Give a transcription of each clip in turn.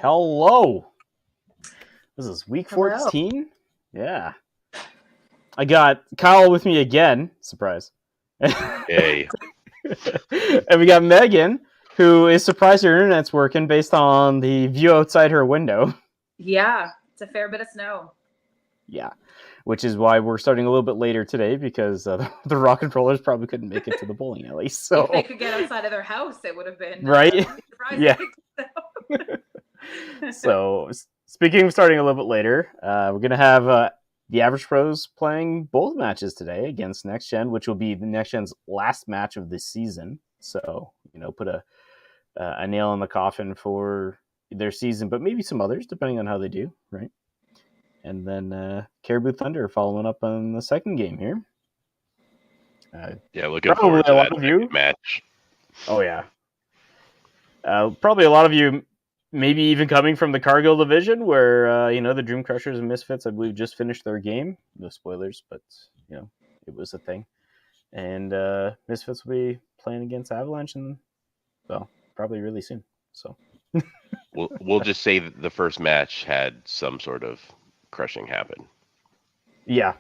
Hello. This is week 14. Yeah. I got Kyle with me again. Surprise. Hey. And we got Megan, who is surprised her internet's working based on the view outside her window. Yeah, it's a fair bit of snow. Yeah, which is why we're starting a little bit later today, because the rock and rollers probably couldn't make it to the bowling alley. So if they could get outside of their house, it would have been right. Surprising. Yeah. So speaking of starting a little bit later, we're gonna have the Average Pros playing both matches today against Next Gen, which will be the Next Gen's last match of this season. So put a nail in the coffin for their season, but maybe some others depending on how they do, right? And then Caribou Thunder following up on the second game here. Yeah, looking forward to that second match. Oh yeah, probably a lot of you. Maybe even coming from the Cargill division, where the Dream Crushers and Misfits, I believe, just finished their game. No spoilers, but it was a thing. And Misfits will be playing against Avalanche, and probably really soon. So we'll just say that the first match had some sort of crushing happen. Yeah.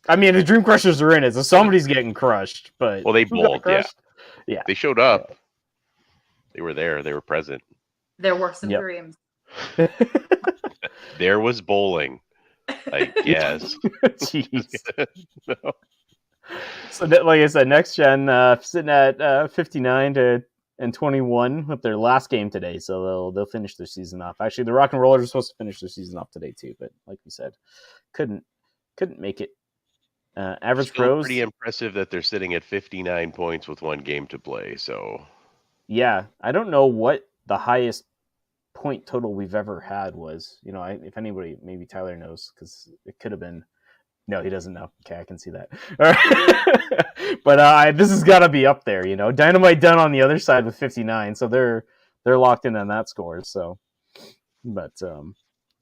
I mean, the Dream Crushers are in it, so somebody's getting crushed. But they bowled. Yeah. They showed up. Yeah. They were there. They were present. There were some dreams. There was bowling, I guess. Jeez. No. So, like I said, Next Gen sitting at 59 and 21 with their last game today, so they'll finish their season off. Actually, the Rock and Rollers are supposed to finish their season off today too, but like we said, couldn't make it. Average Still Pros, pretty impressive that they're sitting at 59 points with one game to play. So yeah, I don't know what the highest point total we've ever had was. If anybody, maybe Tyler knows, because it could have been. No, he doesn't know. Okay, I can see that. But this has got to be up there. Dynamite done on the other side with 59, so they're locked in on that score. So, but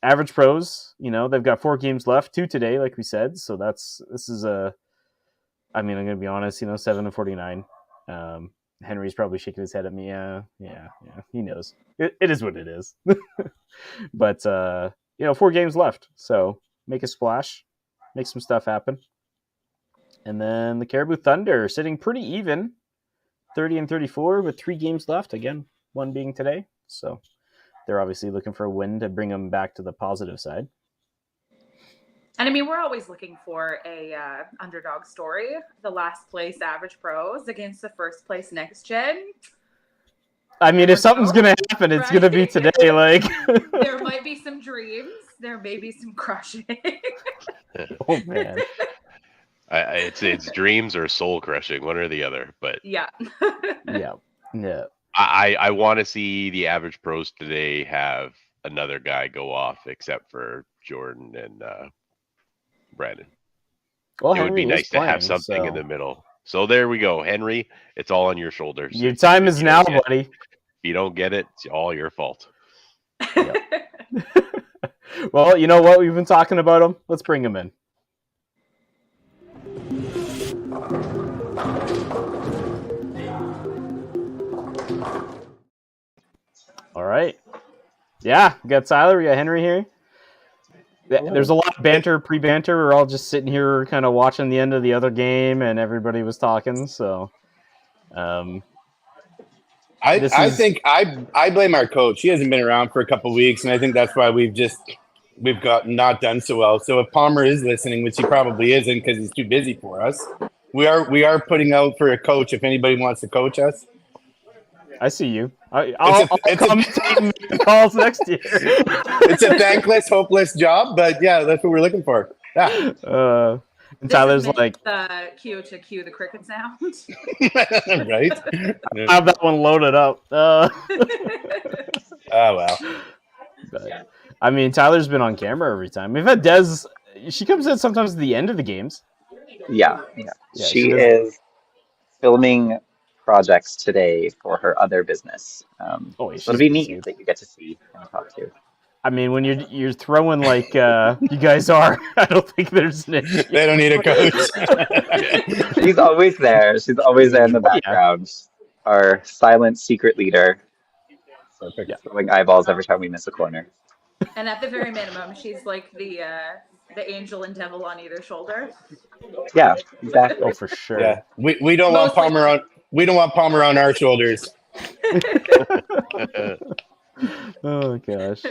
Average Pros, they've got 4 games left, 2 today, like we said. So this is a. I mean, I'm gonna be honest. 7-49. Henry's probably shaking his head at me. Yeah. He knows. It is what it is. But 4 games left, so make a splash, make some stuff happen. And then the Caribou Thunder sitting pretty even, 30 and 34 with 3 games left. Again, one being today. So they're obviously looking for a win to bring them back to the positive side. And I mean, we're always looking for a underdog story. The last place Average Pros against the first place Next Gen. I mean, if something's going to happen, it's going to be today. Like there might be some dreams. There may be some crushing. Oh, man. It's dreams or soul crushing, one or the other. But yeah. Yeah. I want to see the Average Pros today have another guy go off, except for Jordan and Brandon. Well, it would be nice to have something in the middle. So there we go, Henry. It's all on your shoulders. Your time is now, buddy. If you don't get it, it's all your fault. Yep. Well, you know what? We've been talking about him. Let's bring him in. All right. Yeah, we got Tyler, we got Henry here. There's a lot of banter, pre-banter. We're all just sitting here kind of watching the end of the other game, and everybody was talking. So, I think I blame our coach. He hasn't been around for a couple of weeks, and I think that's why we've got not done so well. So if Palmer is listening, which he probably isn't because he's too busy for us, we are putting out for a coach if anybody wants to coach us. I see you. I'll commentate and make the calls next year. It's a thankless, hopeless job, but yeah, that's what we're looking for. Yeah. And Tyler's like, the cue to cue the cricket sound. Right? I have that one loaded up. Oh, well. But, I mean, Tyler's been on camera every time. We've had Des. She comes in sometimes at the end of the games. Yeah. Yeah, She does. is filming projects today for her other business. Oh, so it'll be neat that you get to see and talk to. I mean, when you're throwing like you guys are, I don't think there's an issue. They don't need a coach. She's always there. She's always there in the background. Yeah. Our silent secret leader. Yeah. Throwing eyeballs every time we miss a corner. And at the very minimum, she's like the angel and devil on either shoulder. Yeah, exactly. Oh, for sure. Yeah, we don't want Palmer on. We don't want Palmer on our shoulders. Oh gosh.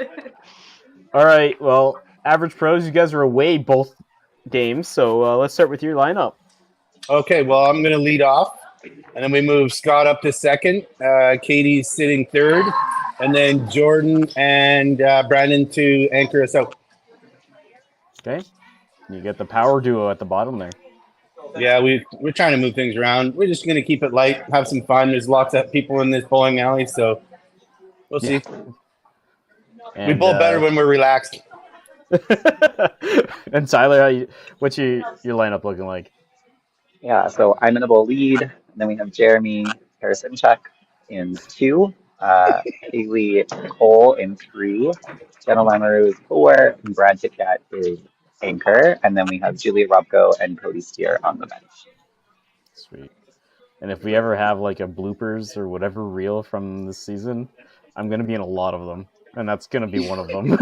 All right. Well, average pros, you guys are away both games, so let's start with your lineup. Okay. Well, I'm going to lead off, and then we move Scott up to second. Katie's sitting third, and then Jordan and Brandon to anchor us out. Okay. You get the power duo at the bottom there. Yeah, we're trying to move things around. We're just going to keep it light, have some fun. There's lots of people in this bowling alley, so we'll see. And, we bowl better when we're relaxed. And Tyler, what's your lineup looking like? Yeah, so I'm in the bowl lead. And then we have Jeremy Parasinchuk in 2, Haley Cole in 3, Jenna Lamoureux is 4, and Brad Kitcat is anchor. And then we have Julia Robko and Cody Steer on the bench. Sweet. And if we ever have like a bloopers or whatever reel from this season, I'm going to be in a lot of them. And that's going to be one of them.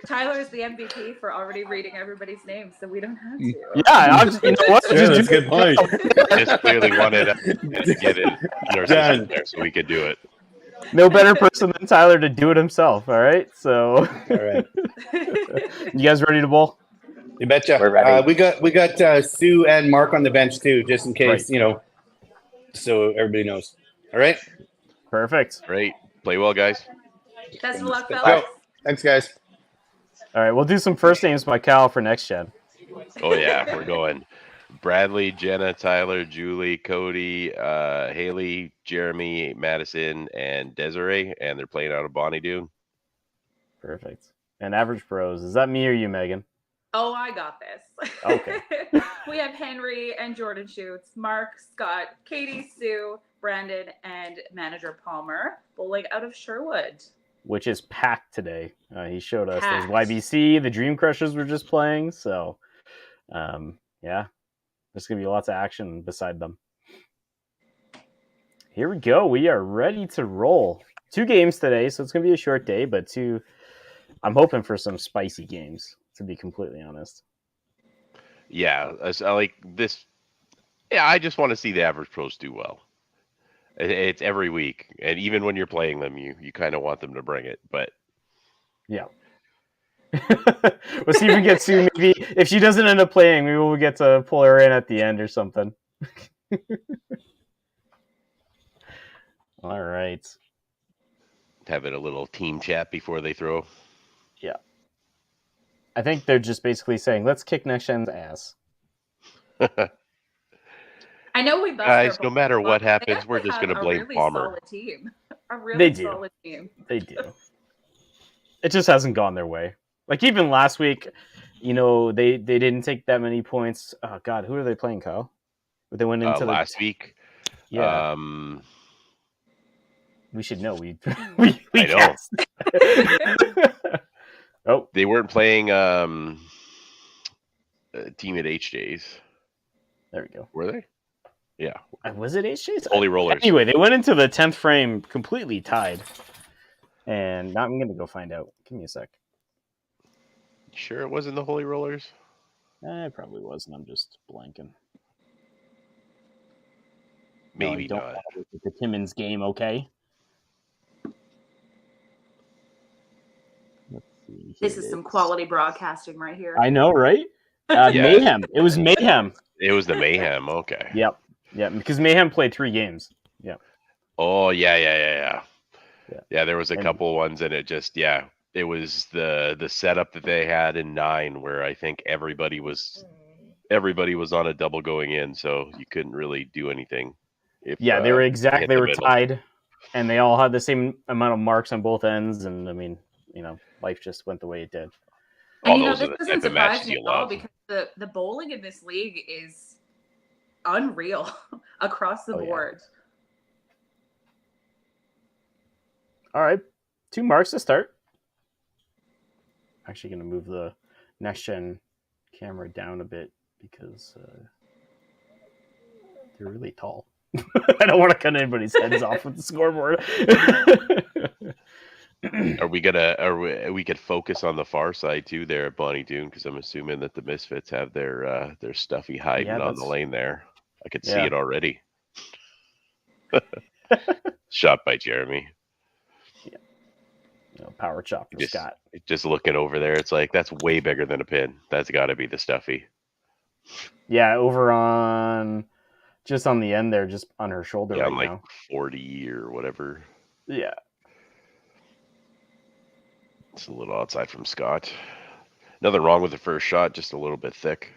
Tyler's the MVP for already reading everybody's names, so we don't have to. Yeah, I'm just, you know what? Yeah, that's a good point. Just clearly wanted to get it in our system there so we could do it. No better person than Tyler to do it himself, all right? So, all right. You guys ready to bowl? You betcha. We're ready. We got Sue and Mark on the bench too, just in case, so everybody knows. All right? Perfect. Great. Play well, guys. Best of luck, Go. fellas. Thanks, guys. All right, we'll do some first names by Cal for next gen. Oh, yeah. We're going Bradley, Jenna, Tyler, Julie, Cody, Haley, Jeremy, Madison, and Desiree, and they're playing out of Bonnie Doon. Perfect. And average pros, is that me or you, Megan? Oh, I got this. Okay. We have Henry and Jordan Schutz, Mark, Scott, Katie, Sue, Brandon, and manager Palmer bowling out of Sherwood. Which is packed today. He showed us. Packed. There's YBC, the Dream Crushers were just playing. So, yeah, there's going to be lots of action beside them. Here we go. We are ready to roll. 2 games today, so it's going to be a short day, but I'm hoping for some spicy games, to be completely honest. Yeah, I like this. Yeah, I just want to see the average pros do well. It's every week, and even when you're playing them, you kind of want them to bring it. But yeah, we'll see if we get Sue. Maybe if she doesn't end up playing, maybe we'll get to pull her in at the end or something. All right. having a little team chat before they throw. Yeah. I think they're just basically saying, let's kick next gen's ass. I know we guys, no matter what happens, we're just going to blame Palmer. Solid team. A really They do. solid team. They do. It just hasn't gone their way. Like even last week, you know, they didn't take that many points. Oh God, who are they playing, Kyle? They went into last week. Yeah. We should know. We I know. Oh, they weren't playing team at HJ's. There we go. Were they? Yeah. Was it HJ's? Holy Rollers. Anyway, they went into the 10th frame completely tied. And now I'm going to go find out. Give me a sec. Sure it wasn't the Holy Rollers? It probably wasn't. I'm just blanking. Maybe no, not. Don't look at the Timmins game, okay? Let's see. This is some quality broadcasting right here. I know, right? Yeah. Mayhem. It was Mayhem. It was the Mayhem. Okay. Yep. Yeah, because Mayhem played 3 games. Yeah. Oh, yeah. Yeah, there was a couple ones, and it just, it was the setup that they had in 9, where I think everybody was on a double going in, so you couldn't really do anything. If Yeah, they were hit they the were middle. tied, and they all had the same amount of marks on both ends. And I mean, life just went the way it did. And Those this are the doesn't type of surprise matches me you at all love. because the bowling in this league is unreal across the board. All right, 2 marks to start. Actually, going to move the next gen camera down a bit because they're really tall. I don't want to cut anybody's heads off with the scoreboard. We could focus on the far side too there at Bonnie Doon, because I'm assuming that the Misfits have their stuffy hiding on the lane there. I could see it already. Shot by Jeremy. Power chop for Scott. Just looking over there, it's like that's way bigger than a pin. That's got to be the stuffy. Yeah, over on just on the end there, just on her shoulder right like now. 40 or whatever. Yeah. It's a little outside from Scott. Nothing wrong with the first shot, just a little bit thick.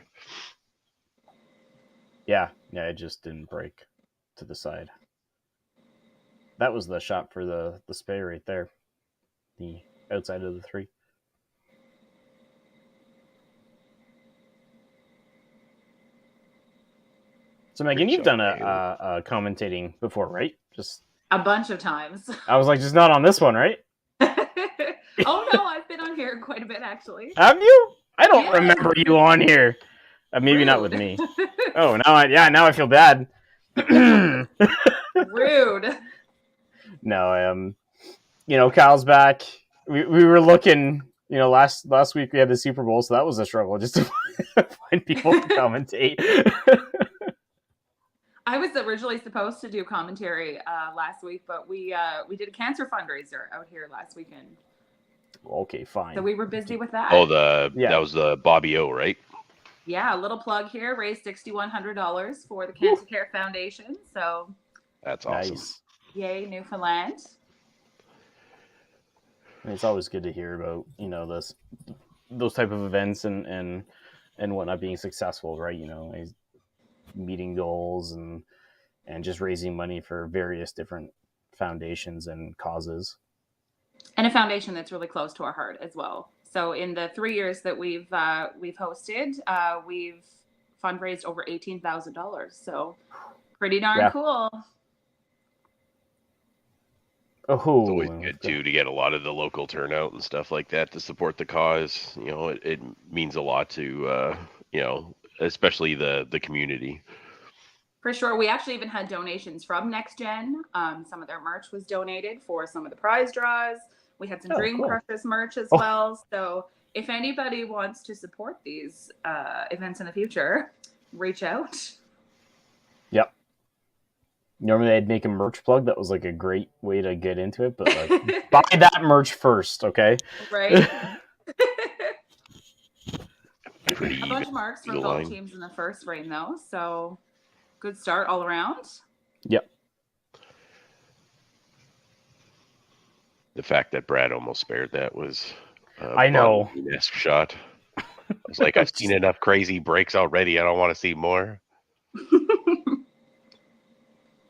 Yeah, it just didn't break to the side. That was the shot for the spay right there. The outside of the 3. So Megan, you've done a commentating before, right? Just a bunch of times. I was like, just not on this one, right? Oh no, I've been on here quite a bit actually. Have you? I don't remember you on here. Maybe Rude. Not with me. Oh, now I feel bad. Rude. No, Kyle's back. We were looking, last week we had the Super Bowl, so that was a struggle just to find people to commentate. I was originally supposed to do commentary last week, but we did a cancer fundraiser out here last weekend. Okay, fine. So we were busy with that. Oh, that was the Bobby O, right? Yeah, a little plug here. Raised $6,100 for the Cancer Care Foundation. So that's awesome. Nice. Yay, Newfoundland. It's always good to hear about those type of events and whatnot being successful, right? Meeting goals and just raising money for various different foundations and causes. And a foundation that's really close to our heart as well. So in the 3 years that we've hosted, we've fundraised over $18,000. So pretty darn cool. Oh, it's always good too to get a lot of the local turnout and stuff like that to support the cause. It means a lot to especially the community. For sure. We actually even had donations from Next Gen. Some of their merch was donated for some of the prize draws. We had some Dream Crushers merch as well. So if anybody wants to support these events in the future, reach out. Yep. Normally I'd make a merch plug. That was like a great way to get into it, but buy that merch first, okay? Right. A bunch of marks for both teams in the first frame, though. So good start all around. Yep. The fact that Brad almost spared that was I know. Esque shot. I was like, I've seen enough crazy breaks already. I don't want to see more.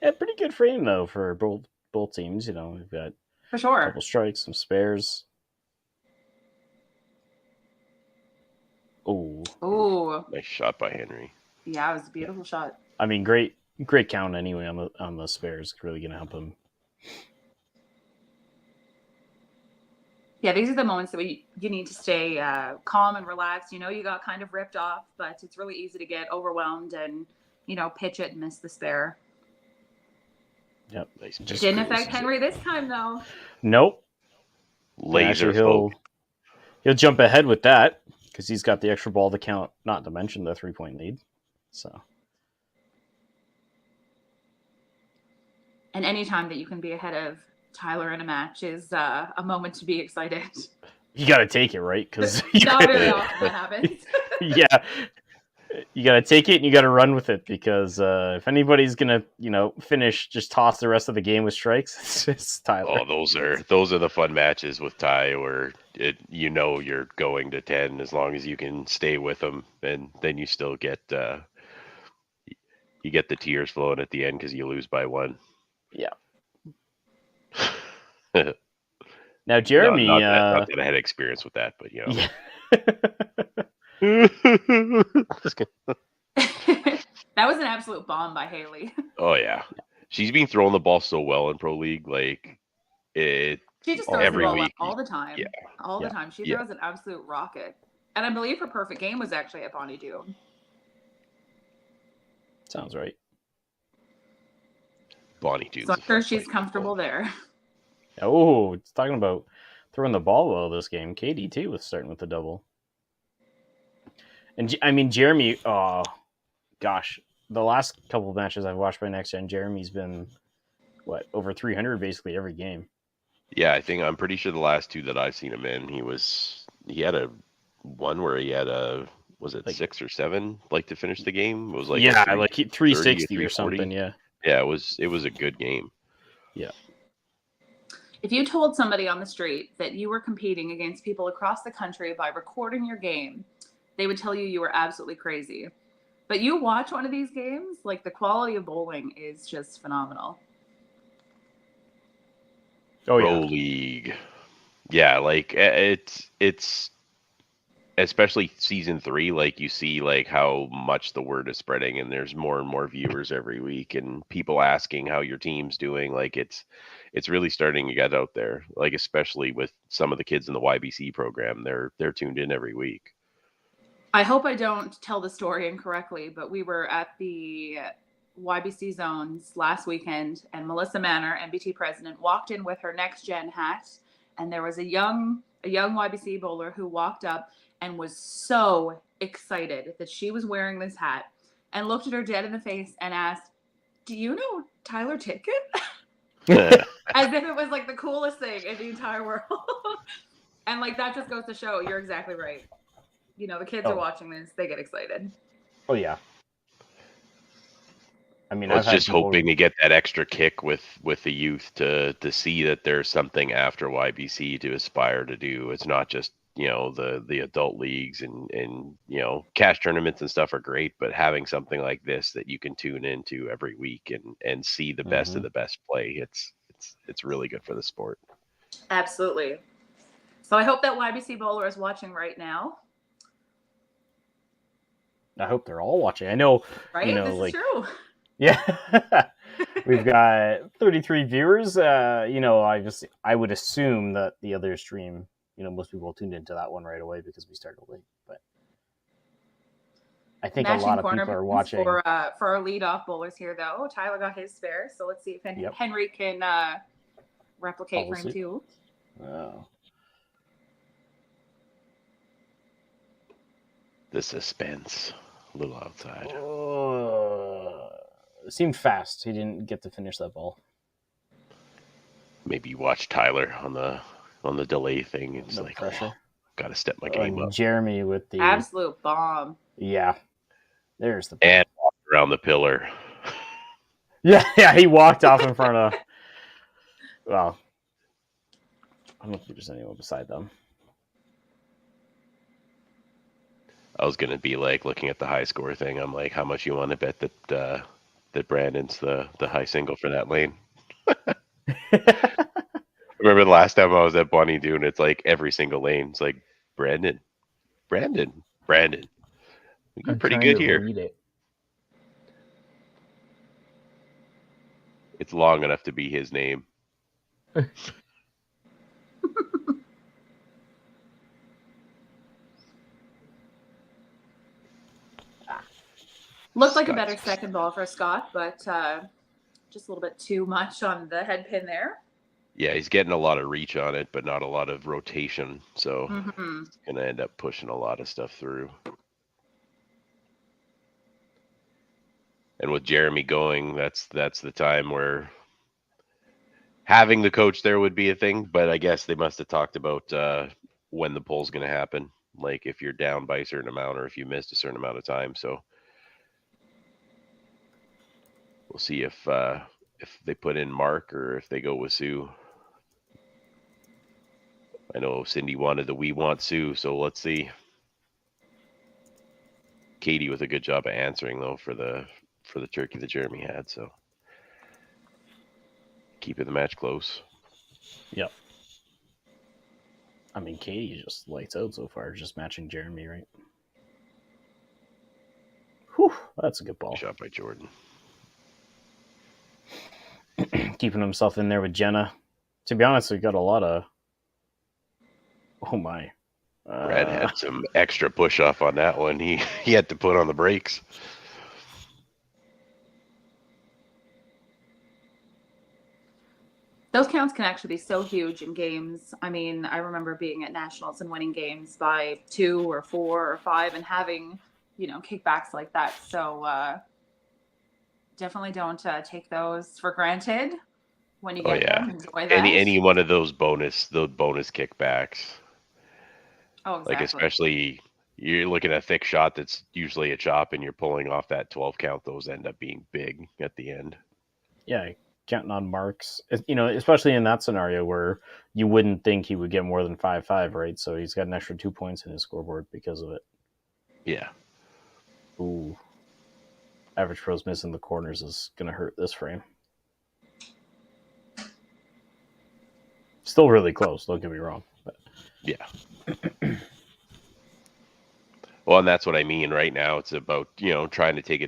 Yeah, pretty good frame though for both teams. We've got for sure a couple strikes, some spares. Oh, nice shot by Henry. Yeah, it was a beautiful shot. I mean, great count anyway on the spares. Really gonna help him. Yeah, these are the moments that you need to stay calm and relaxed. You got kind of ripped off, but it's really easy to get overwhelmed and pitch it and miss the spare. Yep. Didn't affect Henry this time though. Nope. Laser he'll jump ahead with that because he's got the extra ball to count, not to mention the 3-point lead. So. And any time that you can be ahead of Tyler in a match is a moment to be excited. You got to take it, right? Because not very often that happens. Yeah. You got to take it and you got to run with it because if anybody's gonna, finish, just toss the rest of the game with strikes, it's just Tyler. Oh, those are the fun matches with Ty, where you're going to 10 as long as you can stay with them, and then you still get the tears flowing at the end because you lose by 1. Yeah. Now, Jeremy, not that I had experience with that, but Yeah. That was an absolute bomb by Haley. Oh yeah, she's been throwing the ball so well in pro league. Like she just throws every the ball week, all the time. Yeah, all the time. She throws an absolute rocket. And I believe her perfect game was actually at Bonnie Doom. Sounds right. Bonnie Doom. So I'm sure she's comfortable there. Oh, it's talking about throwing the ball well this game. Katie too was starting with the double. And I mean, Jeremy, oh gosh, the last couple of matches I've watched by Next Gen, Jeremy's been over 300 basically every game. Yeah, I'm pretty sure the last 2 that I've seen him in, he had a one where he had was it 6 or 7 to finish the game? It was like 360 or something. Yeah, it was a good game. Yeah. If you told somebody on the street that you were competing against people across the country by recording your game, they would tell you were absolutely crazy. But you watch one of these games, the quality of bowling is just phenomenal. Oh, Pro League. Yeah, it's especially season 3, you see how much the word is spreading, and there's more and more viewers every week, and people asking how your team's doing. It's really starting to get out there, especially with some of the kids in the YBC program. They're tuned in every week. I hope I don't tell the story incorrectly, but we were at the YBC zones last weekend, and Melissa Manor, MBT president, walked in with her Next Gen hat, and there was a young YBC bowler who walked up and was so excited that she was wearing this hat and looked at her dead in the face and asked, "Do you know Tyler Titkin?" As if it was the coolest thing in the entire world. And that just goes to show you're exactly right. The kids are watching this, they get excited. Oh yeah. I mean, I was just hoping to get that extra kick with the youth to see that there's something after YBC to aspire to do. It's not just the adult leagues and cash tournaments and stuff are great, but having something like this that you can tune into every week and see the best of the best play, it's really good for the sport. Absolutely. So I hope that YBC bowler is watching right now. I hope they're all watching. I know, right? This is true. Yeah, we've got 33 viewers. I would assume that the other stream, most people tuned into that one right away because we started late. But I think a lot of people are watching. For our leadoff bowlers here, though, Tyler got his spare, so let's see if Henry can replicate for him too. Oh. The suspense, a little outside. It seemed fast. He didn't get to finish that ball. Maybe you watch Tyler on the delay thing. It's pressure. Gotta step my game up. Jeremy with the absolute bomb. Yeah, there's the and walked around the pillar. Yeah, he walked off in front of. Well, I don't know if there's anyone beside them. I was gonna be looking at the high score thing. I'm like, how much you want to bet that Brandon's the high single for that lane? Remember the last time I was at Bonnie Doon, it's every single lane. It's Brandon. You're pretty good here. It's long enough to be his name. Looked like a better second ball for Scott, but just a little bit too much on the head pin there. Yeah, he's getting a lot of reach on it, but not a lot of rotation. So he's going to end up pushing a lot of stuff through. And with Jeremy going, that's the time where having the coach there would be a thing. But I guess they must have talked about when the poll's going to happen. like if you're down by a certain amount or if you missed a certain amount of time. So we'll see if they put in Mark or if they go with Sue. I know Cindy wanted the We Want Sue, so let's see. Katie with a good job of answering though for the turkey that Jeremy had, so keeping the match close. Yep. I mean, Katie just lights out so far, just matching Jeremy, right? Whew, that's a good ball. Good shot by Jordan. Keeping himself in there with Jenna. To be honest, we got a lot of... Oh my. Brad had some extra push off on that one. He had to put on the brakes. Those counts can actually be so huge in games. I mean, I remember being at nationals and winning games by 2 or 4 or 5 and having, kickbacks like that. So definitely don't take those for granted when you get them. Enjoy that. Any one of those bonus kickbacks. Oh, exactly. Like especially you're looking at a thick shot that's usually a chop and you're pulling off that 12 count. Those end up being big at the end. Yeah, counting on marks, especially in that scenario where you wouldn't think he would get more than 5-5, right? So he's got an extra 2 points in his scoreboard because of it. Yeah. Ooh. Average Pros missing the corners is going to hurt this frame. Still really close, don't get me wrong. But. Yeah. Well, and that's what I mean right now. It's about, trying to taking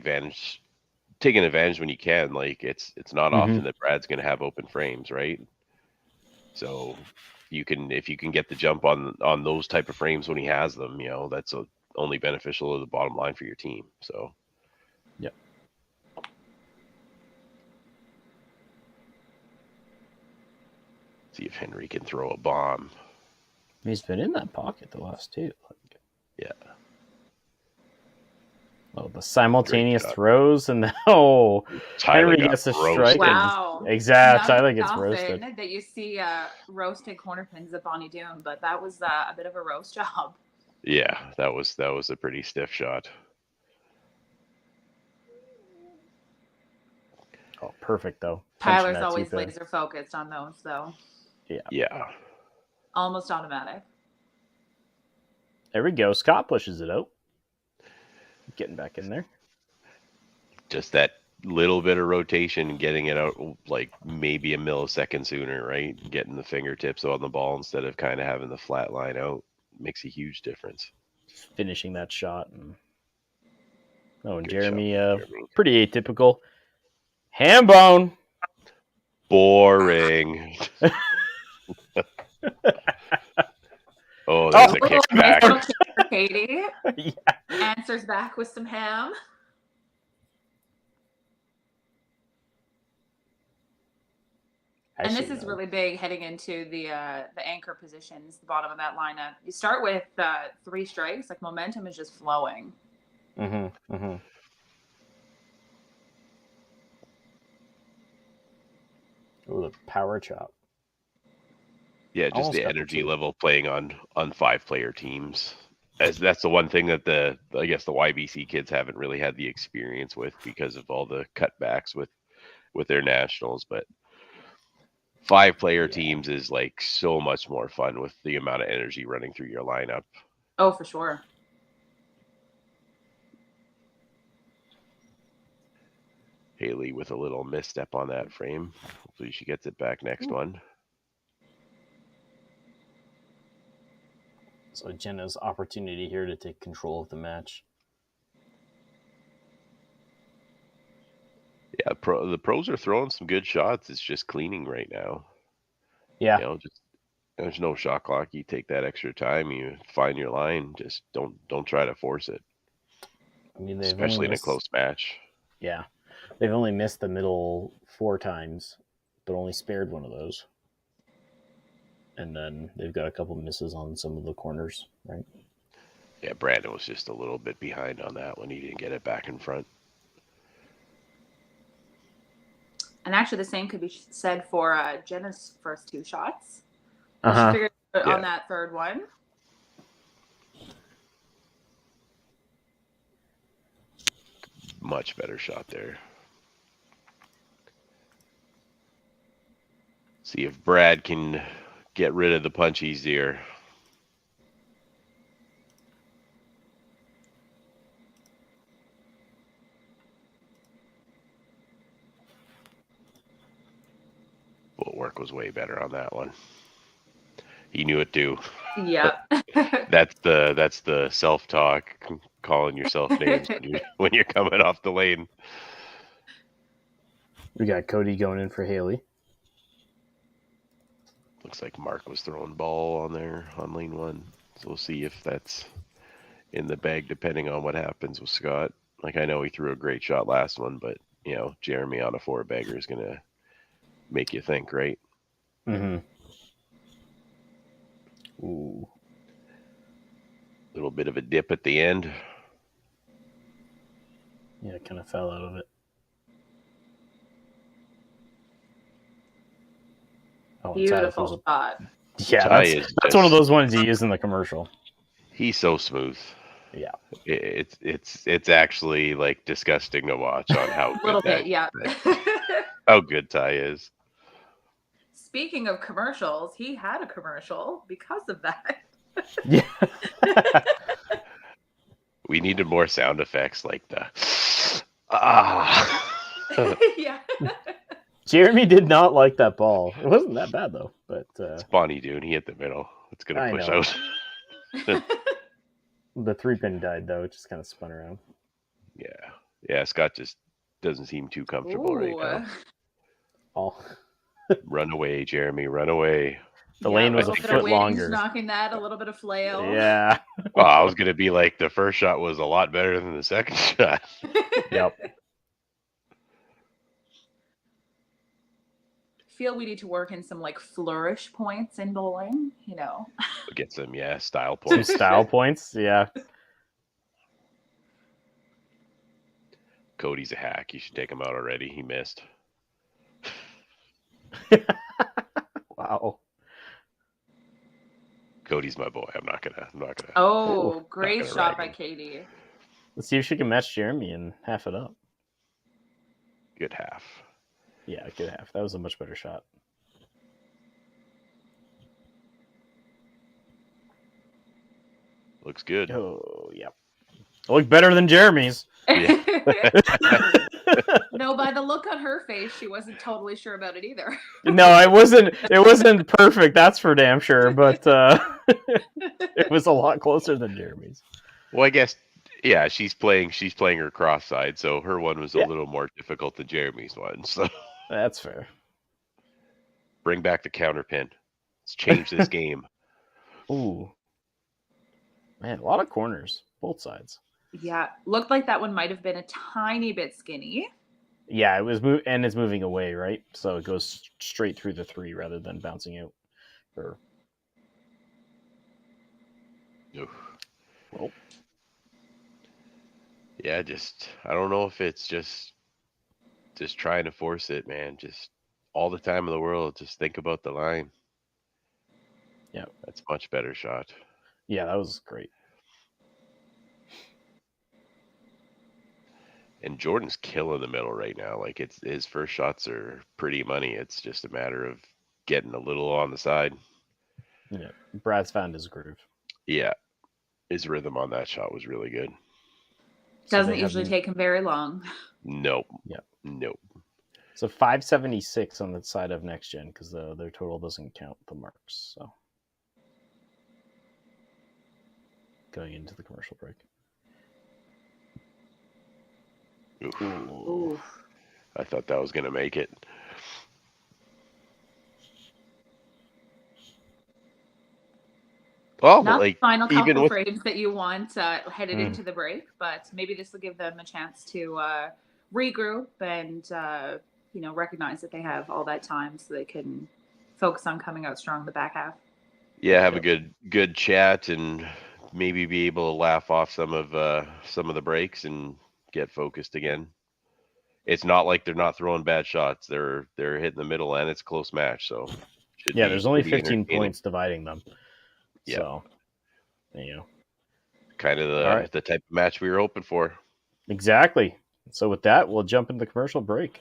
advantage when you can. Like it's not often that Brad's going to have open frames, right? So if you can get the jump on those type of frames when he has them, that's only beneficial to the bottom line for your team. So yeah. See if Henry can throw a bomb. He's been in that pocket the last 2. Yeah. Oh, the simultaneous throws, and now Henry gets a strike. Wow. Exactly. Tyler gets roasted. That you see roasted corner pins at Bonnie Doon, but that was a bit of a roast job. Yeah, that was a pretty stiff shot. Oh, perfect, though. Tyler's always laser focused on those, though. Yeah. Yeah. Almost automatic. There we go. Scott pushes it out. Getting back in there. Just that little bit of rotation, getting it out like maybe a millisecond sooner, right? Getting the fingertips on the ball instead of kind of having the flat line out makes a huge difference. Finishing that shot. And Jeremy, pretty atypical. Ham bone. Boring. Oh, there's a kickback. Katie answers back with some ham. And this is really big heading into the anchor positions, the bottom of that lineup. You start with 3 strikes, like momentum is just flowing. Mm-hmm. Mm-hmm. Oh, the power chop. Yeah, just the energy level playing on 5-player teams. That's the one thing that I guess the YBC kids haven't really had the experience with because of all the cutbacks with their nationals. But 5-player teams is like so much more fun with the amount of energy running through your lineup. Oh, for sure. Haley with a little misstep on that frame. Hopefully she gets it back next one. So Jenna's opportunity here to take control of the match. Yeah, the pros are throwing some good shots. It's just cleaning right now. Yeah. There's no shot clock. You take that extra time. You find your line. Just don't try to force it. I mean, especially in a close match. Yeah, they've only missed the middle 4 times, but only spared one of those. And then they've got a couple misses on some of the corners, right? Yeah, Brandon was just a little bit behind on that when he didn't get it back in front. And actually, the same could be said for Jenna's first 2 shots. Uh-huh. She figured on that third one. Much better shot there. See if Brad can get rid of the punchies here. Footwork was way better on that one. He knew it too. Yeah. That's the self-talk, calling yourself names when you're coming off the lane. We got Cody going in for Haley. Looks like Mark was throwing ball on there on lane 1. So we'll see if that's in the bag depending on what happens with Scott. Like, I know he threw a great shot last one, but, you know, Jeremy on a 4-bagger is going to make you think, right? Mm-hmm. Ooh. Little bit of a dip at the end. Yeah, kind of fell out of it. Oh, Beautiful shot. Yeah, that's one of those ones you use in the commercial. He's so smooth. Yeah, it's actually like disgusting to watch on how a little bit, yeah. How good Ty is. Speaking of commercials, he had a commercial because of that. Yeah. We needed more sound effects like the Yeah. Jeremy did not like that ball. It wasn't that bad though, but it's Bonnie Doon. He hit the middle. It's gonna push out. The 3-pin died though. It just kind of spun around. Yeah. Scott just doesn't seem too comfortable right now. Oh. Run away, Jeremy. Run away. The lane was a foot longer. Knocking that, a little bit of flail. Yeah. Well, I was gonna be like, the first shot was a lot better than the second shot. Yep. Feel we need to work in some like flourish points in bowling, you know. Get some style points. Some style points, yeah. Cody's a hack. You should take him out already. He missed. Wow. Cody's my boy. I'm not gonna. Oh, great shot by Katie. Let's see if she can match Jeremy and half it up. Good half. Yeah, good half. That was a much better shot. Looks good. Oh, yep. Look better than Jeremy's. Yeah. No, by the look on her face, she wasn't totally sure about it either. No, it wasn't perfect, that's for damn sure, but it was a lot closer than Jeremy's. Well, I guess she's playing her cross side, so her one was a little more difficult than Jeremy's one. So that's fair. Bring back the counter pin. Let's change this game. Ooh. Man, a lot of corners, both sides. Yeah, looked like that one might have been a tiny bit skinny. Yeah, it was and it's moving away, right? So it goes straight through the 3 rather than bouncing out. Or well, yeah, I don't know if it's just trying to force it, man. Just all the time in the world, just think about the line. Yeah, that's a much better shot. Yeah, that was great. And Jordan's killing the middle right now. Like, his first shots are pretty money. It's just a matter of getting a little on the side. Yeah, Brad's found his groove. Yeah, his rhythm on that shot was really good. Doesn't usually take him very long. Nope. Yeah. Nope. So 576 on the side of next gen because their total doesn't count the marks. So going into the commercial break. Ooh. I thought that was going to make it. Well, not like, the final couple frames that you want headed into the break, but maybe this will give them a chance to regroup and recognize that they have all that time so they can focus on coming out strong in the back half. Yeah, have a good chat and maybe be able to laugh off some of the breaks and get focused again. It's not like they're not throwing bad shots. They're hitting the middle and it's a close match. So there's only 15 points dividing them. Yeah. So, kind of the type of match we were hoping for. Exactly. So with that, we'll jump into the commercial break.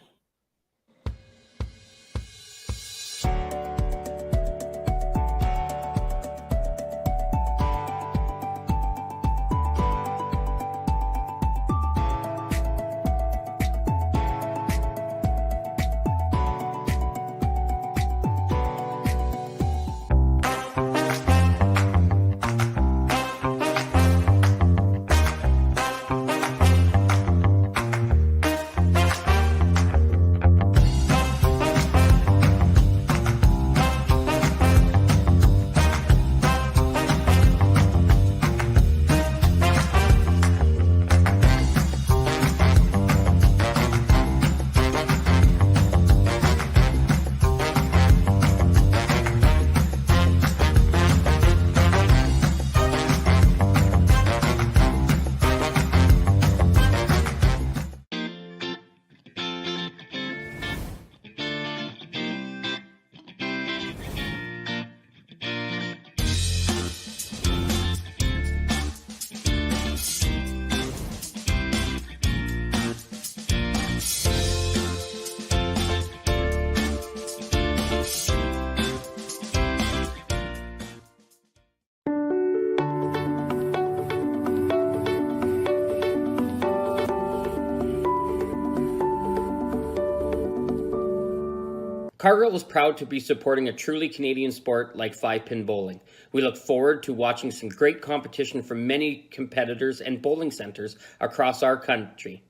Cargill is proud to be supporting a truly Canadian sport like 5-pin bowling. We look forward to watching some great competition from many competitors and bowling centres across our country.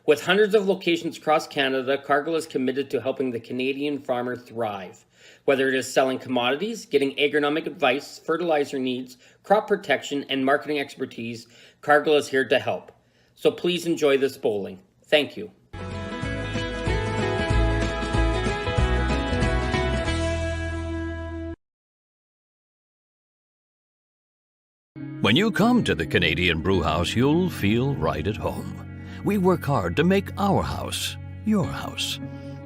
With hundreds of locations across Canada, Cargill is committed to helping the Canadian farmer thrive. Whether it is selling commodities, getting agronomic advice, fertilizer needs, crop protection, and marketing expertise, Cargill is here to help. So please enjoy this bowling. Thank you. When you come to the Canadian Brewhouse, you'll feel right at home. We work hard to make our house your house.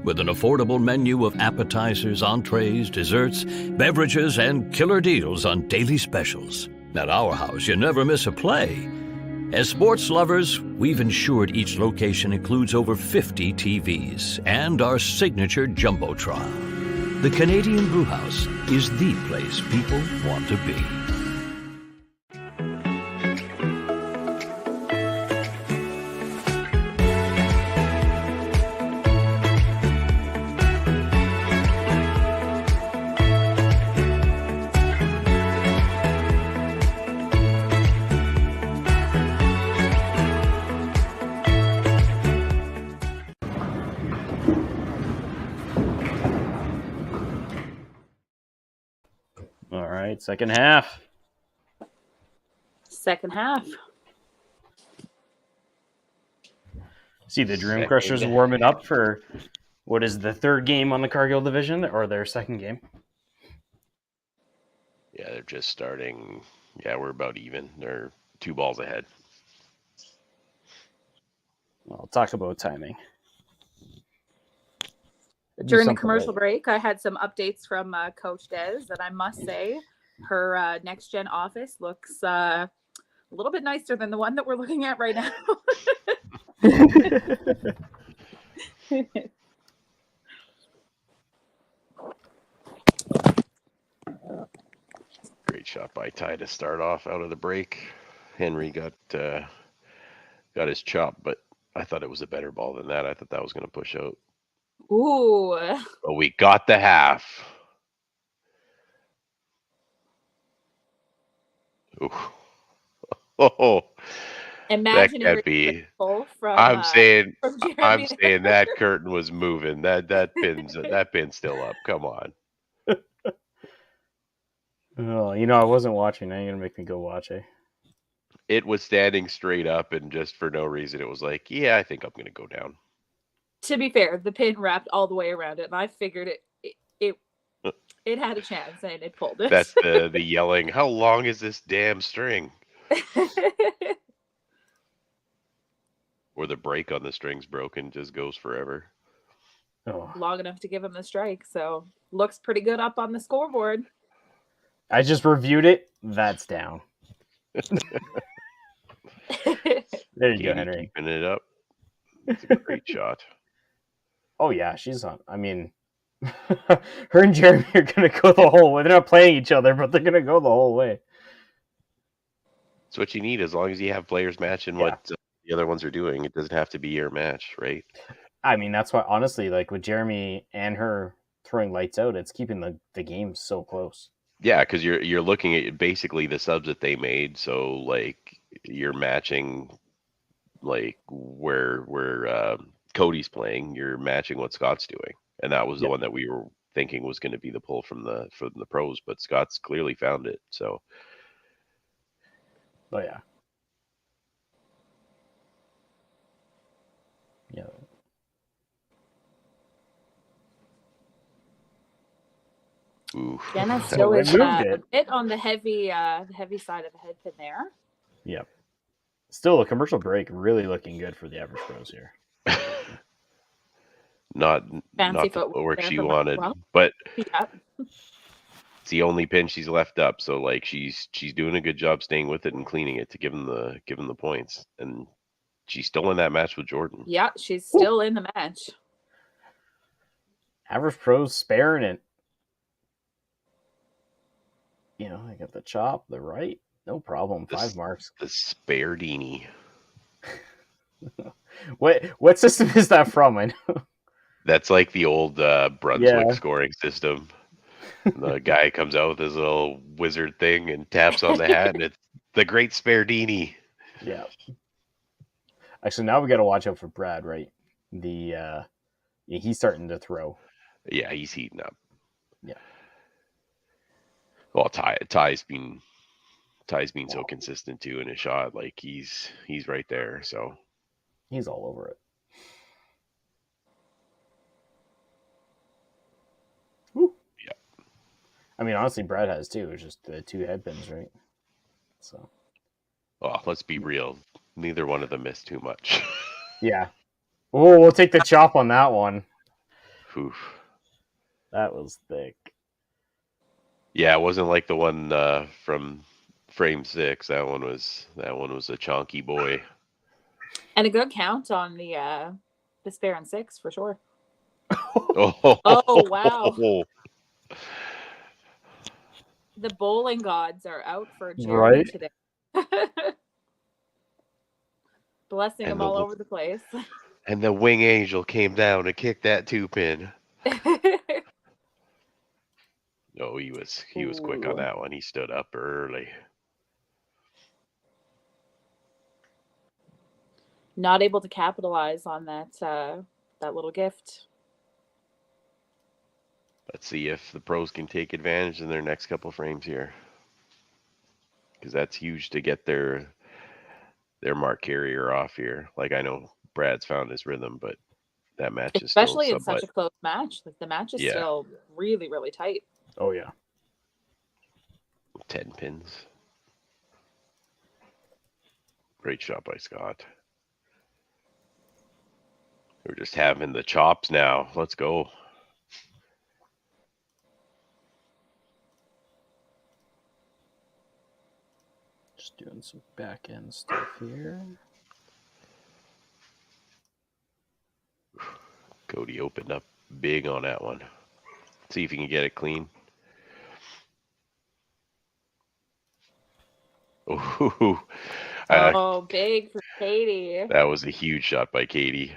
With an affordable menu of appetizers, entrees, desserts, beverages, and killer deals on daily specials. At our house, you never miss a play. As sports lovers, we've ensured each location includes over 50 TVs and our signature Jumbotron. The Canadian Brewhouse is the place people want to be. All right, second half. Second half. See the Dream Crushers warming up for what is the third game on the Cargill division, or their second game? Yeah, they're just starting. Yeah, we're about even. They're 2 balls ahead. I'll talk about timing. During the commercial break, I had some updates from Coach Des, and I must say her next gen office looks a little bit nicer than the one that we're looking at right now. Great shot by Ty to start off out of the break. Henry got his chop, but I thought it was a better ball than that. I thought that was going to push out. Ooh. But we got the half. Ooh. Oh, Imaginary that can't be. from, I'm saying from that curtain was moving. That pin's still up. Come on. Oh, I wasn't watching. Now you're gonna make me go watch it. It was standing straight up, and just for no reason, it was like, yeah, I think I'm gonna go down. To be fair, the pin wrapped all the way around it, and I figured it had a chance, and it pulled it. That's the yelling. How long is this damn string? Or the break on the string's broken, just goes forever. Oh. Long enough to give him the strike, so looks pretty good up on the scoreboard. I just reviewed it. That's down. There you go, Henry. Keeping it up. It's a great shot. Oh yeah, she's on. I mean, her and Jeremy are gonna go the whole way. They're not playing each other, but they're gonna go the whole way. It's what you need as long as you have players matching what the other ones are doing. It doesn't have to be your match, right? I mean, that's why honestly, like with Jeremy and her throwing lights out, it's keeping the game so close. Yeah, because you're looking at basically the subs that they made, so like you're matching like where Cody's playing, you're matching what Scott's doing, and that was the one that we were thinking was going to be the pull from the pros, but Scott's clearly found it. So, oh yeah, yeah. Oof. Jenna still is a bit on the heavy side of the head pin there. Yep. Still, a commercial break really looking good for the average pros here. not where she wanted, but it's the only pin she's left up. So like she's doing a good job staying with it and cleaning it to give them the points, and she's still in that match with Jordan. Yeah, she's still in the match. Average pros sparing it. You know, I got the chop, the right, no problem. 5 marks. The Spardini. What system is that from? I know. That's like the old Brunswick scoring system. The guy comes out with his little wizard thing and taps on the hat, and it's the Great Spardini. Yeah. Actually, now we got to watch out for Brad, right? He's starting to throw. Yeah, he's heating up. Yeah. Well, Ty's been so consistent too in his shot. Like he's right there. So he's all over it. Woo. Yeah. I mean, honestly, Brad has too. It's just the 2 head pins, right? So. Well, let's be real. Neither one of them missed too much. Yeah. Oh, we'll take the chop on that one. Oof. That was thick. Yeah, it wasn't like the one from frame 6. That one was a chunky boy. And a good count on the spare and 6 for sure. Oh wow. The bowling gods are out for Jeremy today. Blessing them all over the place. And the wing angel came down and kicked that 2-pin. No, he was quick on that one. He stood up early. Not able to capitalize on that little gift. Let's see if the pros can take advantage in their next couple frames here, because that's huge to get their mark carrier off here. Like I know Brad's found his rhythm, but that match is especially in such a close match. Like the match is still really, really tight. Oh yeah. 10 pins. Great shot by Scott. We're just having the chops now. Let's go. Just doing some back end stuff here. Cody opened up big on that one. See if he can get it clean. Oh, big for Katie. That was a huge shot by Katie.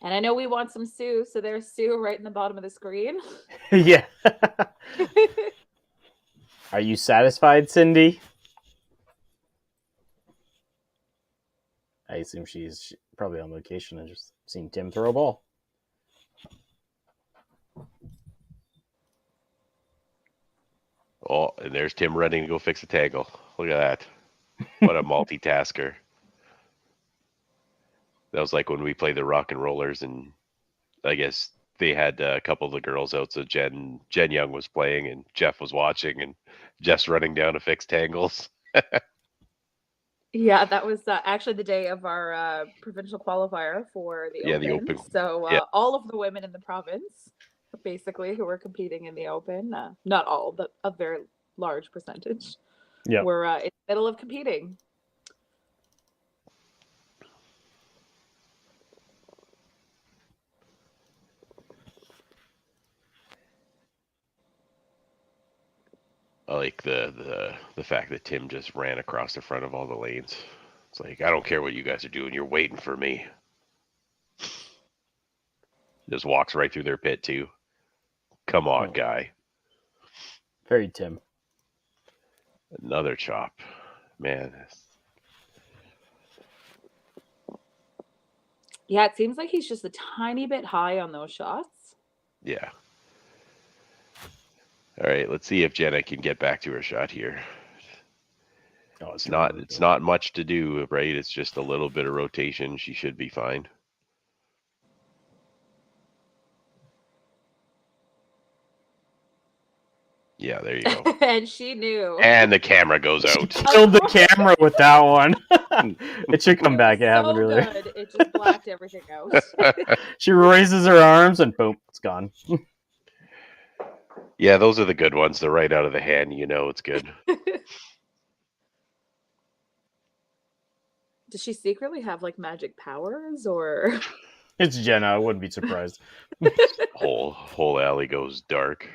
And I know we want some Sue, so there's Sue right in the bottom of the screen. Yeah. Are you satisfied, Cindy? I assume she's probably on location and just seen Tim throw a ball. Oh, and there's Tim running to go fix a tangle. Look at that. What a multitasker. That was like when we played the Rock and Rollers, and I guess they had a couple of the girls out. So Jen Young was playing, and Jeff was watching, and Jeff's running down to fix tangles. Yeah, that was actually the day of our provincial qualifier for the Open. The Open. So all of the women in the province, basically, who were competing in the Open, not all, but a very large percentage, Yeah. We're in the middle of competing. I like the fact that Tim just ran across the front of all the lanes. It's like, I don't care what you guys are doing. You're waiting for me. Just walks right through their pit too. Come on, guy. Very Tim. Another chop. Man. Yeah, it seems like he's just a tiny bit high on those shots. Yeah. All right, let's see if Jenna can get back to her shot here. Oh, it's not much to do, right? It's just a little bit of rotation. She should be fine. Yeah, there you go. And she knew. And the camera goes out. She killed the camera with that one. It should come back. It happened earlier. Good. It just blacked everything out. She raises her arms and boom, it's gone. Yeah, those are the good ones. They're right out of the hand. You know it's good. Does she secretly have like magic powers or? It's Jenna. I wouldn't be surprised. Whole alley goes dark.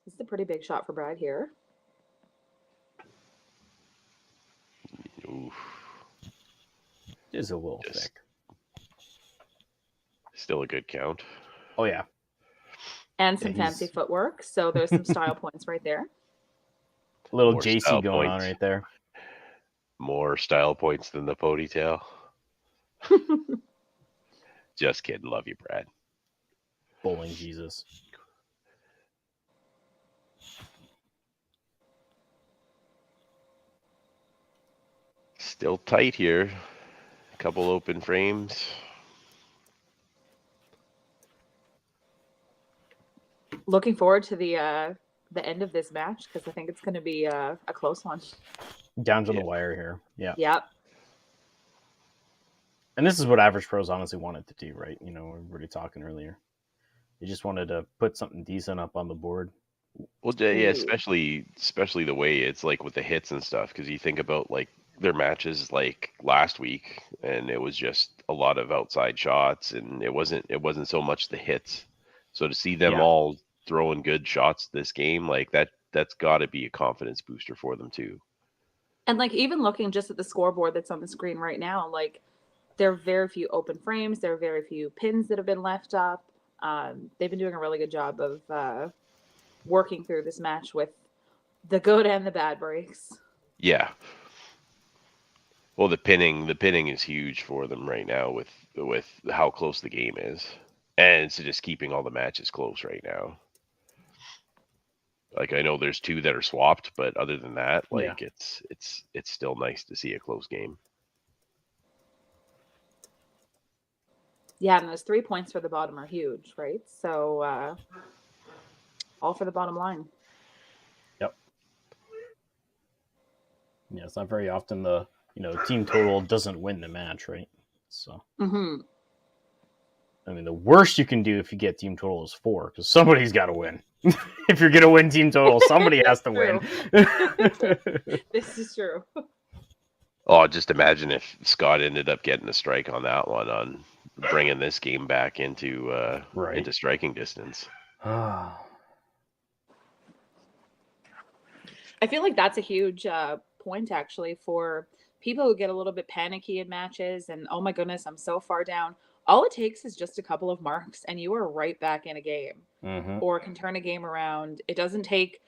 This is a pretty big shot for Brad here. Oof. It is a little thick. Still a good count. Oh, yeah. And some fancy footwork. So there's some style points right there. A little JC going on right there. More style points than the ponytail. Just kidding. Love you, Brad. Bowling Jesus. Still tight here. A couple open frames. Looking forward to the end of this match because I think it's going to be a close one. Down to the wire here. Yeah. Yep. And this is what Average Pros honestly wanted to do, right? You know, we were already talking earlier. They just wanted to put something decent up on the board. Well, yeah, especially the way it's like with the hits and stuff, because you think about like their matches like last week, and it was just a lot of outside shots, and it wasn't so much the hits. So to see them all throwing good shots this game, like that's got to be a confidence booster for them too. And like even looking just at the scoreboard that's on the screen right now, like there are very few open frames, there are very few pins that have been left up. They've been doing a really good job of working through this match with the good and the bad breaks. Yeah. Well, the pinning is huge for them right now with how close the game is, and it's just keeping all the matches close right now. Like I know there's two that are swapped, but other than that, like it's still nice to see a close game. Yeah, and those 3 points for the bottom are huge, right? So all for the bottom line. Yep. Yeah, it's not very often the team total doesn't win the match, right? So I mean, the worst you can do if you get team total is 4, because somebody's got to win. If you're gonna win team total, somebody has to win. This is true. Oh, just imagine if Scott ended up getting a strike on that one on bringing this game back into striking distance. I feel like that's a huge point actually for people who get a little bit panicky in matches and oh my goodness, I'm so far down. All it takes is just a couple of marks and you are right back in a game or can turn a game around. It doesn't take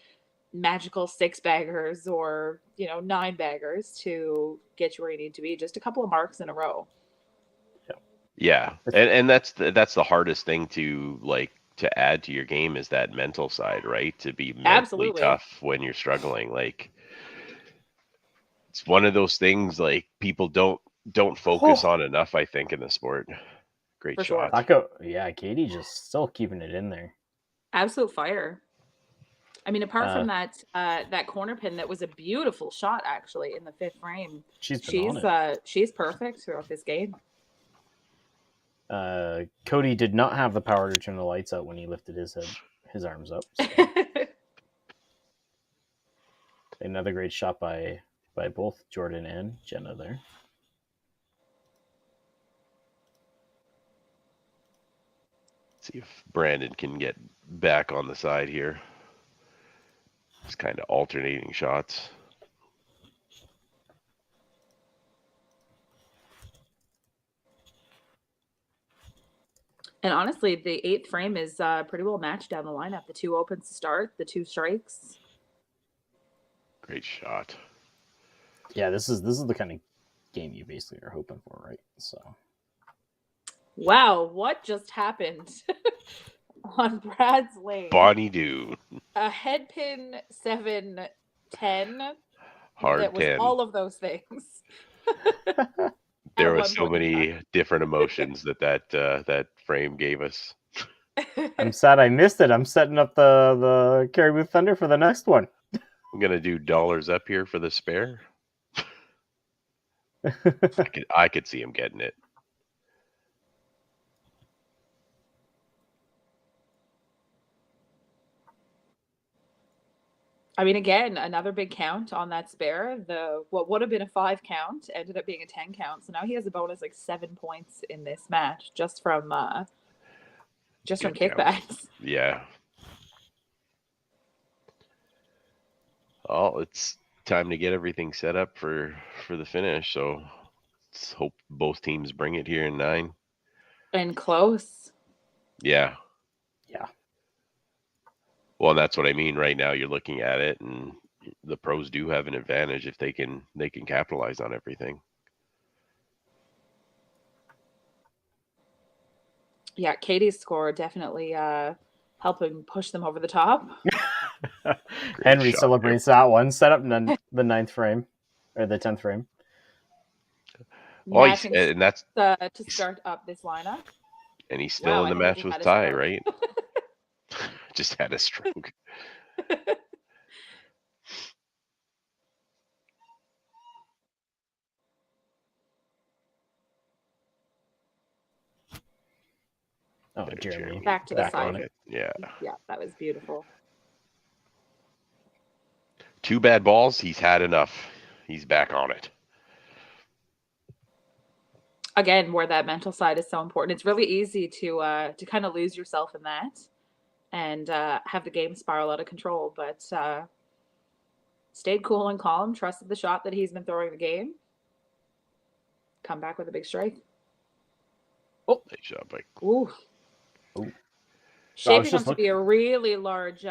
magical 6-baggers or 9-baggers to get you where you need to be. Just a couple of marks in a row. Yeah, and that's the hardest thing to add to your game is that mental side, right? To be mentally tough when you're struggling. Like it's one of those things like people don't focus on enough, I think, in the sport. Great shot. Yeah, Katie just still keeping it in there. Absolute fire. I mean, apart from that corner pin, that was a beautiful shot actually in the 5th frame. She's perfect throughout this game. Cody did not have the power to turn the lights out when he lifted his arms up. So. Another great shot by both Jordan and Jenna there. See if Brandon can get back on the side here. Just kind of alternating shots. And honestly, the 8th frame is pretty well matched down the lineup. The 2 opens to start, the 2 strikes. Great shot. Yeah, this is the kind of game you basically are hoping for, right? So. Wow, what just happened on Brad's lane? Bonnie do. A headpin 7-10. Hard that was 10. all of those things. There was so many different emotions that frame gave us. I'm sad I missed it. I'm setting up the Caribou Thunder for the next one. I'm gonna do dollars up here for the spare. I could see him getting it. I mean, again, another big count on that spare. What would have been a 5 count ended up being a 10 count. So now he has a bonus like 7 points in this match just from kickbacks. Counts. Yeah. Oh, it's time to get everything set up for the finish. So let's hope both teams bring it here in 9. And close. Yeah. Yeah. Well, that's what I mean. Right now, you're looking at it, and the pros do have an advantage if they can capitalize on everything. Yeah, Katie's score definitely helping push them over the top. Henry celebrates that one. Set up the 9th frame or the 10th frame. And that's to start up this lineup. And he's still in the match with Ty, right? Just had a stroke. Oh, Jeremy. Back to the side. Yeah. Yeah, that was beautiful. 2 bad balls. He's had enough. He's back on it. Again, where that mental side is so important. It's really easy to kind of lose yourself in that and have the game spiral out of control. But stayed cool and calm, trusted the shot that he's been throwing the game. Come back with a big strike. Oh, nice shot, Mike. Ooh. Shaping up to be a really large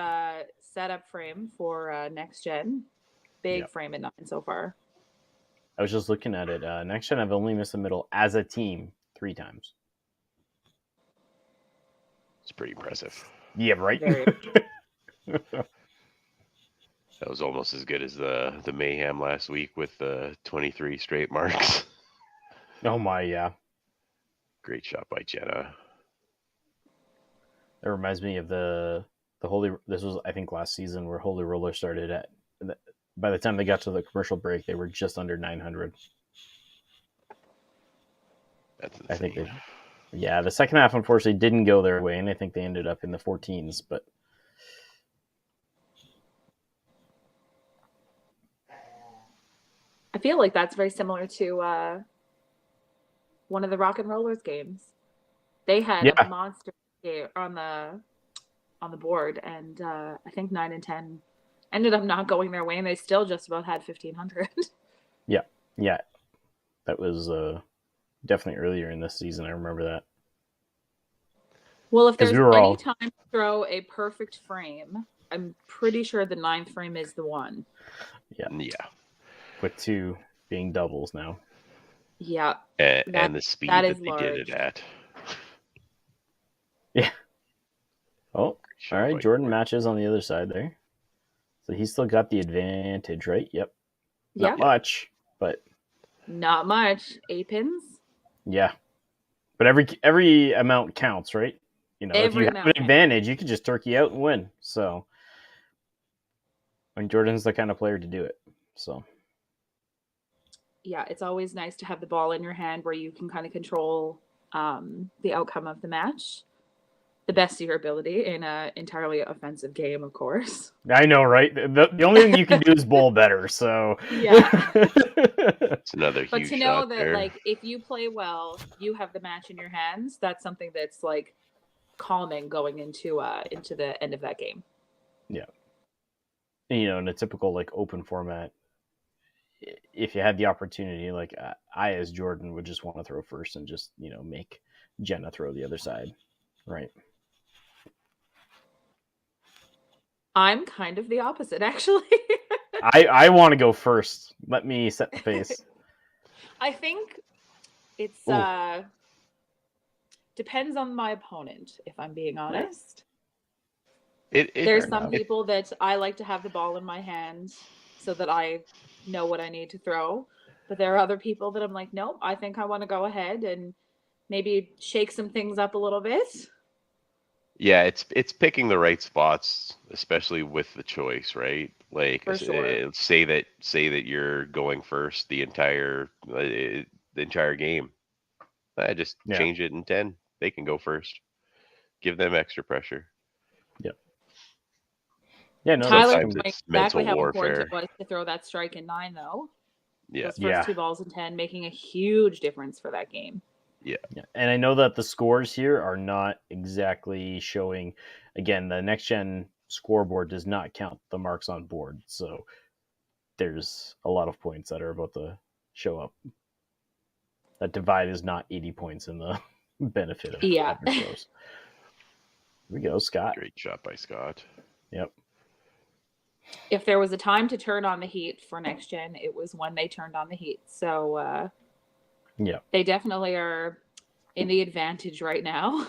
setup frame for next gen. Big frame at 9 so far. I was just looking at it. Next gen, I've only missed the middle as a team 3 times. It's pretty impressive. Yeah, right. That was almost as good as the mayhem last week with the 23 straight marks. Oh my, yeah. Great shot by Jenna. That reminds me of the Holy. This was, I think, last season where Holy Roller started at. By the time they got to the commercial break, they were just under 900. That's insane. I think the second half unfortunately didn't go their way, and I think they ended up in the 14s. But I feel like that's very similar to one of the Rock and Rollers games. They had a monster game on the board, and I think 9 and 10 ended up not going their way, and they still just about had 1,500. Yeah, that was definitely earlier in this season. I remember that. Well, if there's any time to throw a perfect frame, I'm pretty sure the 9th frame is the one. Yeah. With 2 being doubles now. Yeah. And the speed that they large. did it at. Yeah. Oh, all right. Jordan matches on the other side there. So he's still got the advantage, right? Yep. Not much, but. Not much. 8 pins? Yeah. But every amount counts, right? You know, if you have an advantage, you can just turkey out and win. So. And Jordan's the kind of player to do it. So. Yeah, it's always nice to have the ball in your hand where you can kind of control the outcome of the match the best of your ability in an entirely offensive game, of course. I know, right? The only thing you can do is bowl better, so... Yeah. It's another huge But to know shot that, there. like, if you play well, you have the match in your hands, that's something that's, like, calming going into the end of that game. Yeah. And, you know, in a typical, like, open format, if you had the opportunity, like, I, as Jordan, would just want to throw first and just, you know, make Jenna throw the other side, right? I'm kind of the opposite, actually. I want to go first. Let me set the pace. I think it's depends on my opponent, if I'm being honest. There's some people that I like to have the ball in my hands so that I know what I need to throw. But there are other people that I'm like, nope, I think I want to go ahead and maybe shake some things up a little bit. Yeah, it's picking the right spots, especially with the choice, right? Like, For sure. say that you're going first the entire game. I just change it in 10. They can go first. Give them extra pressure. Yep. Yeah, no, Tyler sometimes it's mental exactly how warfare. important it was to throw that strike in 9, though. Yeah. Those first 2 balls in 10 making a huge difference for that game. Yeah. And I know that the scores here are not exactly showing. Again, the next gen scoreboard does not count the marks on board, so there's a lot of points that are about to show up. That divide is not 80 points in the benefit of average throws. Here we go, Scott. Great shot by Scott. Yep. If there was a time to turn on the heat for next gen, it was when they turned on the heat. So yeah, they definitely are in the advantage right now.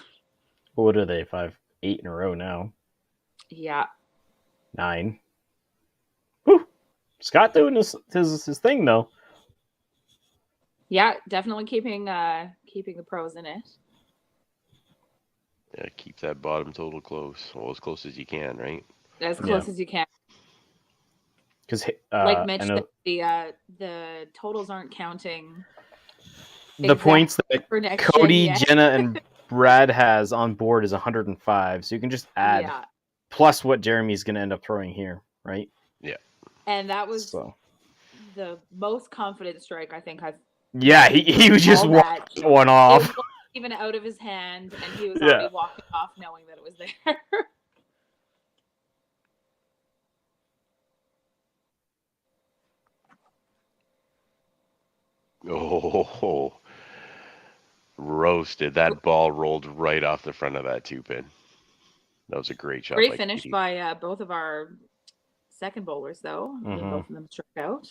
What are they? 5, 8 in a row now. Yeah. 9. Whew. Scott doing his thing though. Yeah, definitely keeping the pros in it. Yeah, keep that bottom total close. Well, as close as you can, right? As close as you can. Because like Mitch said, the totals aren't counting. The points that Cody, Jenna, and Brad has on board is 105, so you can just add plus what Jeremy's going to end up throwing here, right? Yeah. And that was the most confident strike I think I've. Yeah, he was just walking one off. It was even out of his hand, and he was already walking off knowing that it was there. Oh, roasted. That ball rolled right off the front of that 2-pin. That was a great shot. Great finish by both of our second bowlers, though. Mm-hmm. Both of them struck out.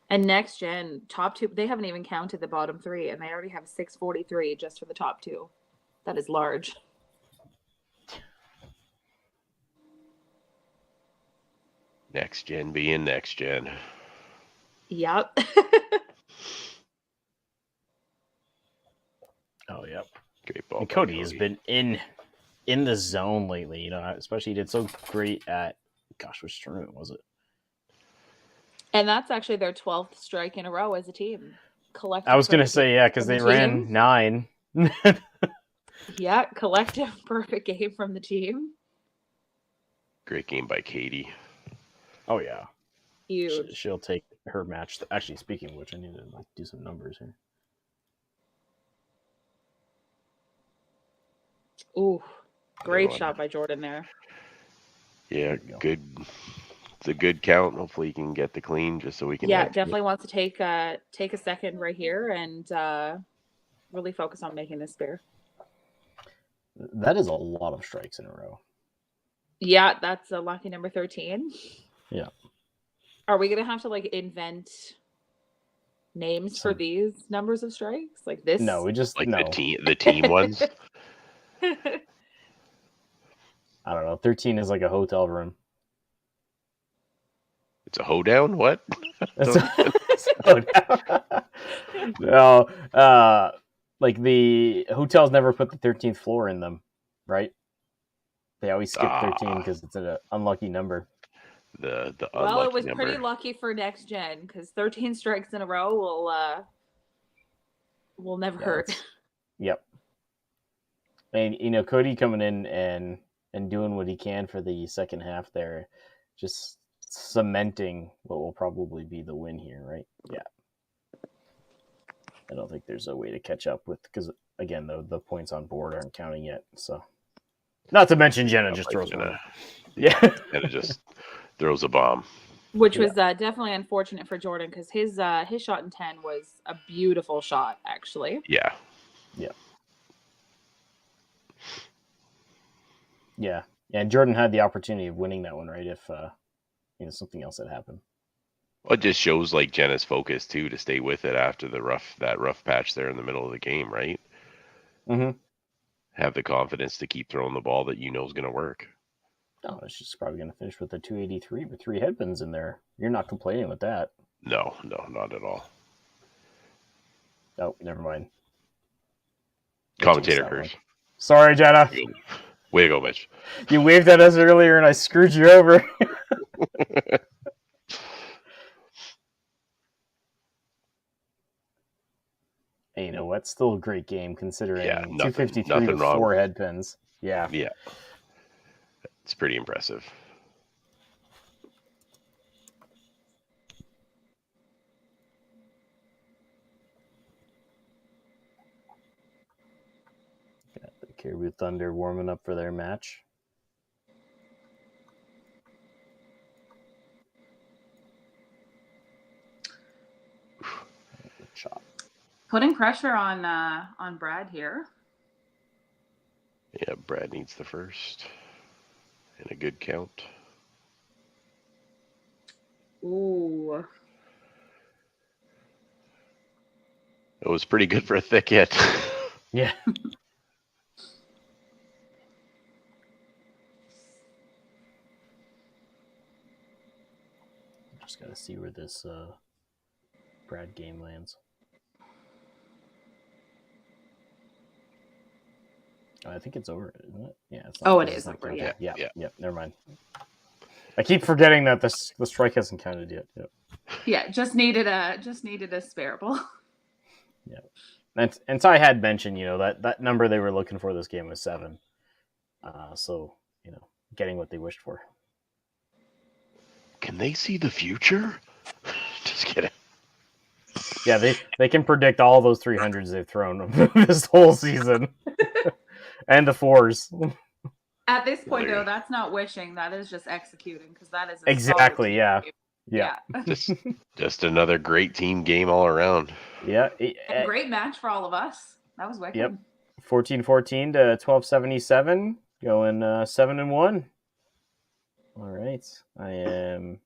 And next gen, top 2, they haven't even counted the bottom 3, and they already have 643 just for the top 2. That is large. Next gen being next gen. Yep. Oh, yep. Great ball. And Cody has been in the zone lately, you know, especially he did so great at, which tournament was it? And that's actually their 12th strike in a row as a team. Collective. I was going to say, because they ran 9. Yeah, collective perfect game from the team. Great game by Katie. Oh, yeah. Huge. She'll take her match. Actually, speaking of which, I need to do some numbers here. Ooh, great shot by Jordan there. Yeah, good. It's a good count. Hopefully, you can get the clean just so we can. Yeah, definitely wants to take a second right here and really focus on making this spare. That is a lot of strikes in a row. Yeah, that's a lucky number 13. Yeah. Are we gonna have to invent names for these numbers of strikes like this? No, we just the team ones. I don't know. 13 is like a hotel room. It's a hoedown? What? No, like the hotels never put the 13th floor in them, right? They always skip 13 because it's an unlucky number. the well, it was number. pretty lucky for next gen because 13 strikes in a row will never hurt. Yep. And Cody coming in and doing what he can for the second half there, just cementing what will probably be the win here, right? Yeah. I don't think there's a way to catch up with, because again, the points on board aren't counting yet. So, not to mention Jenna just throws one. Yeah, Jenna just throws a bomb, which was definitely unfortunate for Jordan because his shot in 10 was a beautiful shot, actually. Yeah. And Jordan had the opportunity of winning that one, right? If something else had happened. Well, it just shows like Jenna's focus too to stay with it after that rough patch there in the middle of the game, right? Mm-hmm. Have the confidence to keep throwing the ball that is going to work. No, she's probably going to finish with a 283 with 3 headpins in there. You're not complaining with that. No, not at all. Oh, never mind. Commentator curse. Sorry, Jenna. Way to go, Mitch. You waved at us earlier and I screwed you over. Hey, you know what? Still a great game considering 253 with 4 headpins. Yeah. Yeah. It's pretty impressive. Got the Caribou Thunder warming up for their match. Shot. Putting pressure on Brad here. Yeah, Brad needs the first. And a good count. Ooh. It was pretty good for a thick hit. Yeah. Just got to see where this Brad game lands. I think it's over, isn't it? Yeah. It's not, it is over. Yeah. Never mind. I keep forgetting that the strike hasn't counted yet. Yep. Yeah, just needed a spareable. Yeah, and Ty had mentioned, that number they were looking for this game was 7. So getting what they wished for. Can they see the future? Just kidding. Yeah, they can predict all those 300s they've thrown this whole season. And the 4s. At this point, though, that's not wishing. That is just executing, because that is exactly. Yeah. Just another great team game all around. Yeah. And great match for all of us. That was wicked. Yep. 14-14 to 12-77, going 7-1. All right. I am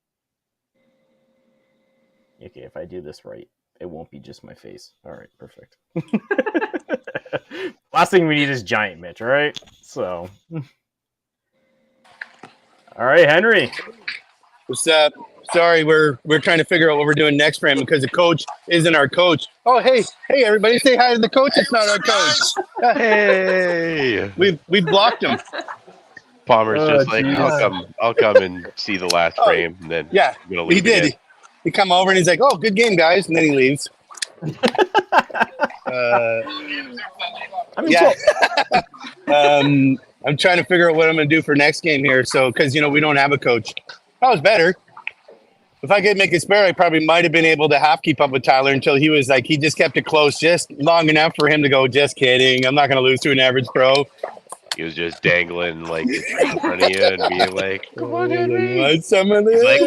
okay. If I do this right, it won't be just my face. All right. Perfect. Last thing we need is giant Mitch, all right? So, all right, Henry. What's up? Sorry, we're trying to figure out what we're doing next for him because the coach isn't our coach. Oh, hey, everybody, say hi to the coach. It's not our coach. Hey, we blocked him. Palmer's just like, I'll come and see the last frame, and then he did. Again. He come over and he's like, "Oh, good game, guys," and then he leaves. I'm trying to figure out what I'm going to do for next game here. So, because we don't have a coach. That was better. If I could make it spare, I probably might have been able to half keep up with Tyler until he was like, he just kept it close just long enough for him to go, just kidding. I'm not going to lose to an average pro. He was just dangling like in front of you and being like, "Come on, Henry. Want some of this?" Like,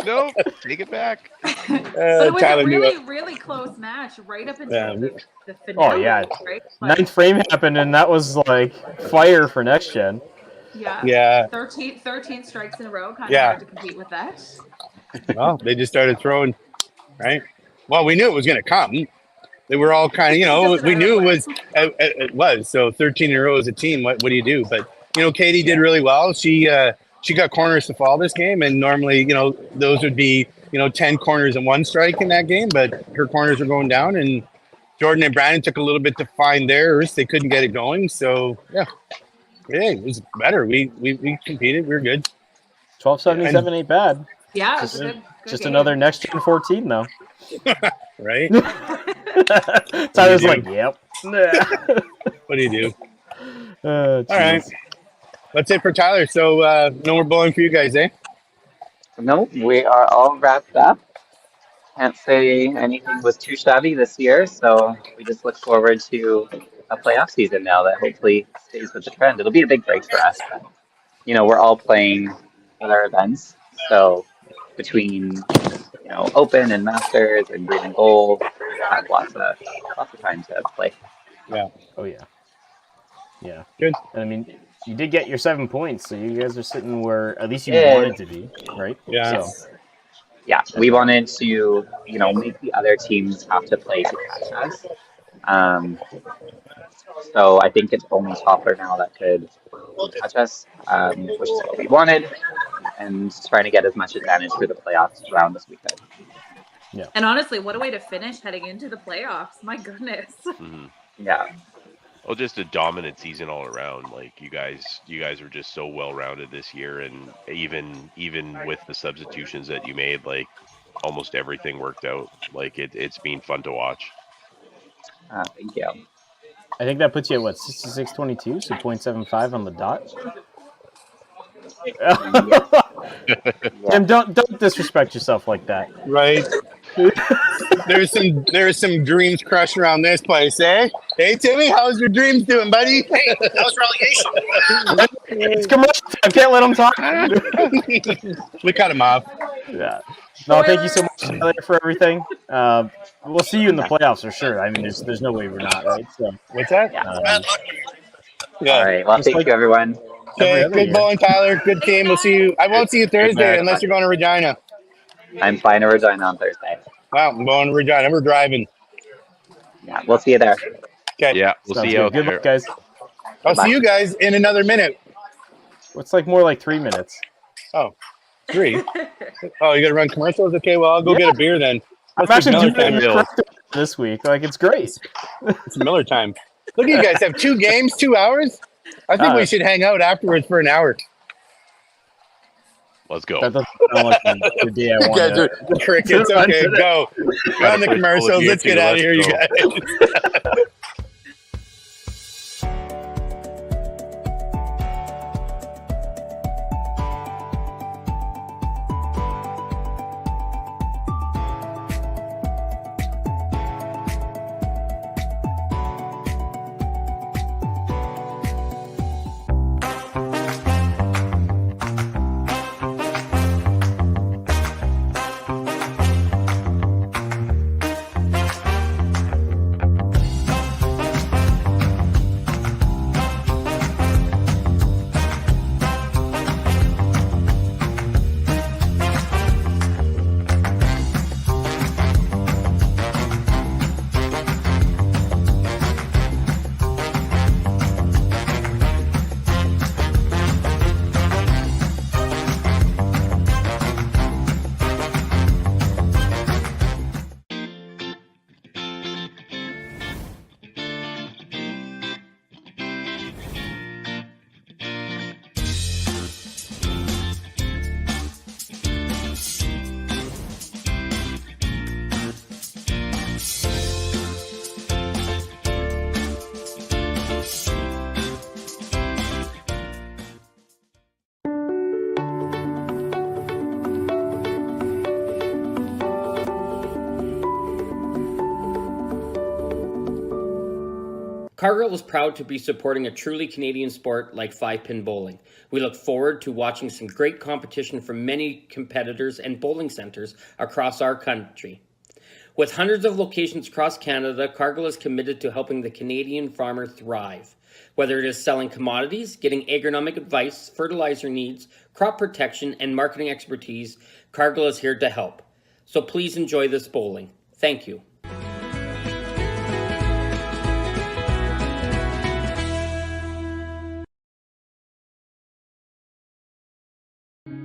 no, take it back. But it was a really close match right up until the finale. Oh, yeah. Right? 9th frame happened, and that was like fire for next gen. Yeah. 13 strikes in a row. Kind of hard to compete with that. Well, they just started throwing, right? Well, we knew it was going to come. They were all kind of, we knew it was. So 13 in a row as a team, what do you do? But, Katie did really well. She got corners to fall this game. And normally, those would be, 10 corners and 1 strike in that game. But her corners were going down. And Jordan and Brandon took a little bit to find theirs. They couldn't get it going. So, yeah, it was better. We competed. We were good. $12.77 ain't bad. Yeah, Just, it's a good just game. another next gen 14 though. Right? Tyler's do? like, yep. What do you do? All right. That's it for Tyler. So no more bowling for you guys, eh? No, we are all wrapped up. Can't say anything was too shabby this year, so we just look forward to a playoff season now that hopefully stays with the trend. It'll be a big break for us, but we're all playing at our events, so between Open and Masters and Green and Gold, we'll have lots of time to play. Yeah. Oh yeah. Yeah. Good. And I mean, you did get your 7 points, so you guys are sitting where at least you wanted to be, right? Yeah. So. Yeah, we wanted to, make the other teams have to play to catch us. So I think it's only Topper now that could catch us, which is what we wanted, and trying to get as much advantage for the playoffs round as we could. Yeah. And honestly, what a way to finish heading into the playoffs. My goodness. Mm-hmm. Yeah. Well, just a dominant season all around. Like you guys were just so well rounded this year, and even with the substitutions that you made, like almost everything worked out. Like it's been fun to watch. Thank you. I think that puts you at 66-22, so 0.75 on the dot. Jim, don't disrespect yourself like that. Right. There's some dreams crushed around this place, eh? Hey Timmy, how's your dreams doing, buddy? Hey, that was relegation. It's commercial. I can't let him talk. We cut him off. Yeah. No, thank you so much Tyler, for everything. We'll see you in the playoffs for sure. I mean, there's no way we're not, right? So, what's that? Yeah. All right. Well, thank you, everyone. Okay, good bowling, Tyler. Good team. We'll see you. I won't see you Thursday unless you're going to Regina. I'm flying to Regina on Thursday. Wow, I'm going to Regina. We're driving. Yeah, we'll see you there. Okay. Yeah, we'll see you out Good there. luck, guys. I'll see you guys in another minute. It's like more like 3 minutes. Oh, 3? Oh, you got to run commercials? Okay, well, I'll go get a beer then. I'm actually doing it this week. Like, it's great. It's Miller time. Look at you guys have 2 games, 2 hours. I think we should hang out afterwards for an hour. Let's go. That doesn't sound like the day I want to. Crickets. Okay, go. Run the commercials. Let's get out of here, you guys. Cargill is proud to be supporting a truly Canadian sport like 5-pin bowling. We look forward to watching some great competition from many competitors and bowling centres across our country. With hundreds of locations across Canada, Cargill is committed to helping the Canadian farmer thrive. Whether it is selling commodities, getting agronomic advice, fertilizer needs, crop protection, and marketing expertise, Cargill is here to help. So please enjoy this bowling. Thank you.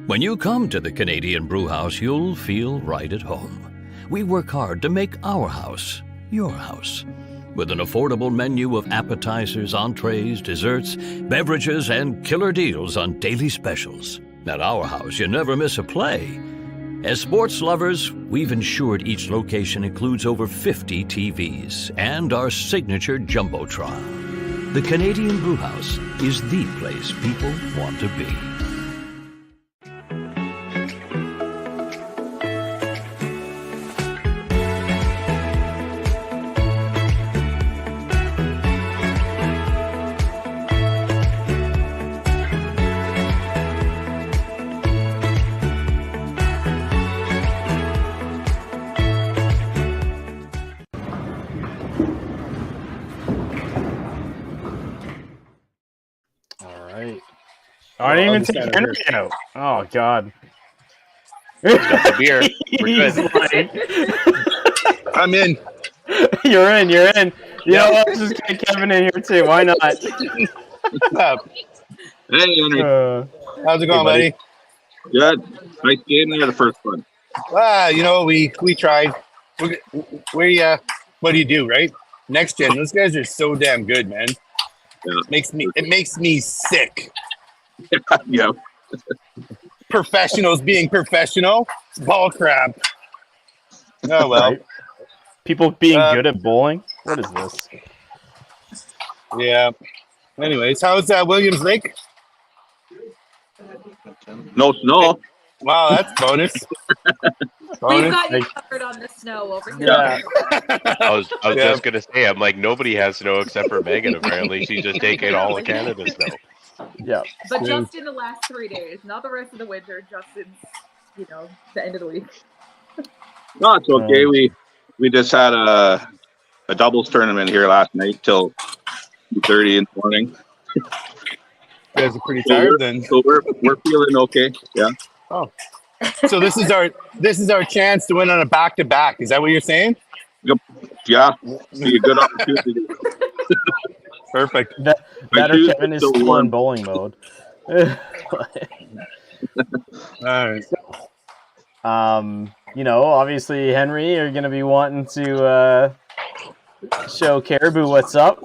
When you come to the Canadian Brewhouse, you'll feel right at home. We work hard to make our house your house. With an affordable menu of appetizers, entrees, desserts, beverages, and killer deals on daily specials. At our house, you never miss a play. As sports lovers, we've ensured each location includes over 50 TVs and our signature Jumbotron. The Canadian Brewhouse is the place people want to be. I didn't even take Henry out. Oh, God. Got the beer. We're good. I'm in. You're in. You know what? Let's just get Kevin in here, too. Why not? Hey, Henry. How's it going, buddy? Good. Nice game there, the first one. We tried. What do you do, right? Next gen, those guys are so damn good, man. Yeah. It makes me sick. Yeah. Professionals being professional. It's ball crap. Oh well. Right. People being good at bowling. What is this? Yeah. Anyways, how's Williams Lake? No snow. Wow, that's bonus. We've got you covered on the snow over here. Yeah. I was just gonna say, I'm like, nobody has snow except for Megan. Apparently, she's just taking all of Canada's snow. Yeah. But just in the last 3 days, not the rest of the winter, just in, the end of the week. No, it's okay. We just had a doubles tournament here last night till 2:30 in the morning. You guys are pretty tired then. So we're feeling okay. Yeah. Oh. So this is our chance to win on a back-to-back. Is that what you're saying? Yep. Yeah. Be a good opportunity. Perfect. That or Kevin is still in bowling mode. All right. Obviously Henry, you're gonna be wanting to show Caribou what's up.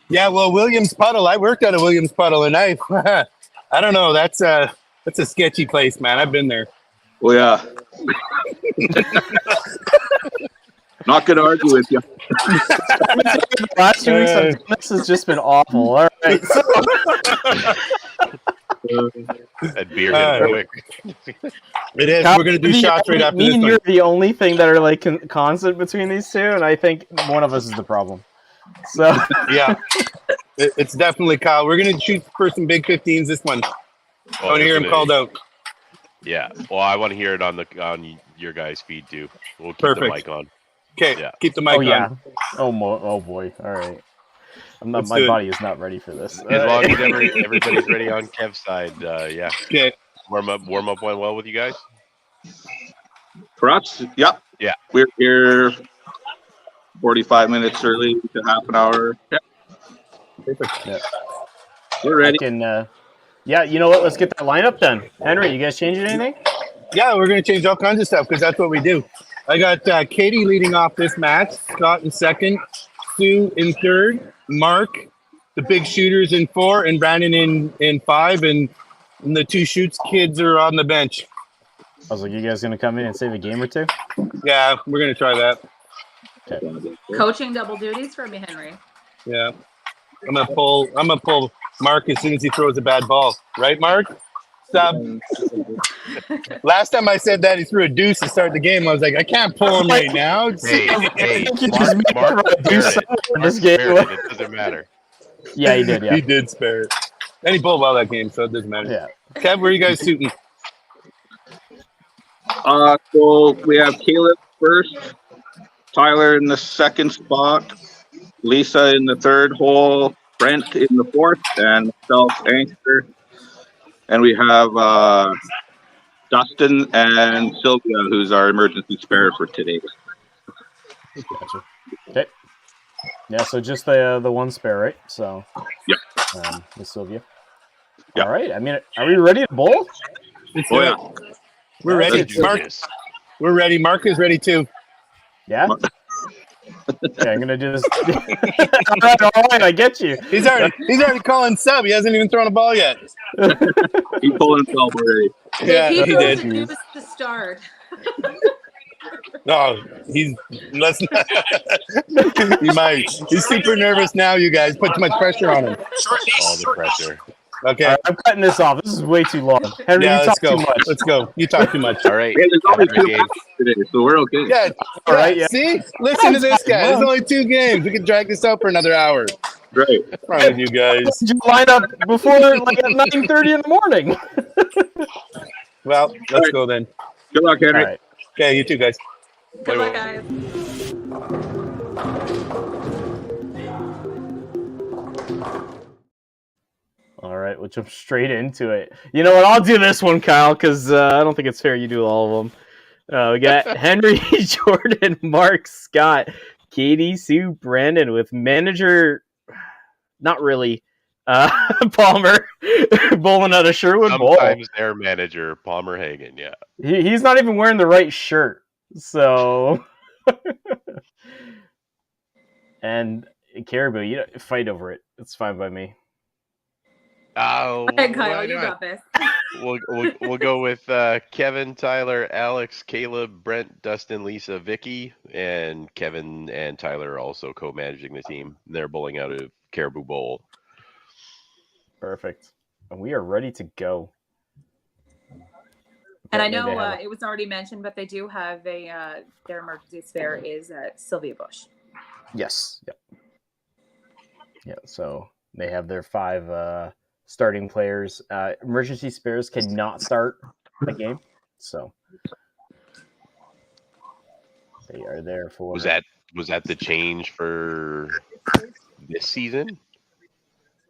Yeah, well, Williams Puddle. I worked at a Williams Puddle, and I don't know. That's a sketchy place, man. I've been there. Oh yeah. Not gonna argue with you. The last 2 weeks of this has just been awful. All right. That beer hit quick. It is. We're gonna do shots right after this. Me and one. you're the only thing that are like constant between these two, and I think one of us is the problem. So yeah, it's definitely Kyle. We're gonna shoot for some big 15s this one. I want to hear him called out. Yeah. Well, I want to hear it on your guys' feed too. We'll keep the mic on. Okay. Yeah. Keep the mic on. Yeah. Oh boy. All right. My body is not ready for this. As long as everybody's ready on Kev's side, yeah. Okay. Warm up went well with you guys? For us, yep. Yeah. We're here 45 minutes early to half an hour. Yeah. Perfect. Yeah. We're ready. Yeah, you know what? Let's get that lineup done. Henry, you guys changing anything? Yeah, we're gonna change all kinds of stuff because that's what we do. I got Katie leading off this match, Scott in second, Sue in third, Mark, the big shooters in 4, and Brandon in 5, and the 2 shoots kids are on the bench. I was like, you guys gonna come in and save a game or two? Yeah, we're gonna try that. Okay. Coaching double duties for me, Henry. Yeah, I'm gonna pull Mark as soon as he throws a bad ball. Right, Mark? Stop. Last time I said that, he threw a deuce to start the game. I was like, I can't pull him right now. Hey, Mark this game. It doesn't matter. Yeah, he did. Yeah, he did spare it, and he pulled well that game, so it doesn't matter. Yeah. Kev, where are you guys shooting? So we have Caleb first, Tyler in the second spot, Lisa in the third hole, Brent in the fourth, and myself anchor. And we have Dustin and Sylvia, who's our emergency spare for today. Gotcha. Okay. Yeah, so just the one spare, right? So. Yep. With Sylvia. Yep. All right. I mean, are we ready to bowl? Oh yeah. We're ready. Mark, we're ready. Mark is ready too. Yeah. Okay, I'm gonna do this. all right, I get you. He's already calling sub. He hasn't even thrown a ball yet. He pulled himself already. Yeah, If he he did. throws it to the start. No, let's not. He might. He's super nervous now. You guys put too much pressure on him. All the pressure. Okay. All right, I'm cutting this off. This is way too long. Henry, Yeah, you let's talk go. too much. Let's go. You talk too much. All right. Hey, there's only Have a 2 game. matches today, so we're okay. Yeah. All right, yeah. See? Listen to this guy. There's only 2 games. We can drag this out for another hour. Right. What's wrong with you guys? Just line up before like at 9:30 in the morning. Well, let's go then. Good luck, Henry. All right. Okay, you too, guys. Good luck, guys. All right, we'll jump straight into it. You know what? I'll do this one, Kyle, because I don't think it's fair you do all of them. We got Henry, Jordan, Mark, Scott, Katie, Sue, Brandon with manager, not really, Palmer, bowling out of Sherwood Bowl. Sometimes their manager, Palmer Hagen, yeah. He's not even wearing the right shirt. So, and Caribou, you fight over it. It's fine by me. Oh, Hey, Kyle, you got this. We'll go with Kevin, Tyler, Alex, Caleb, Brent, Dustin, Lisa, Vicky, and Kevin and Tyler are also co-managing the team. They're bowling out of Caribou Bowl. Perfect. And we are ready to go. And I know it was already mentioned, but they do have their emergency spare is Sylvia Bush. Yes. Yep. Yeah. So they have their 5 starting players. Emergency spares cannot start the game, so they are there for. Was that the change for this season?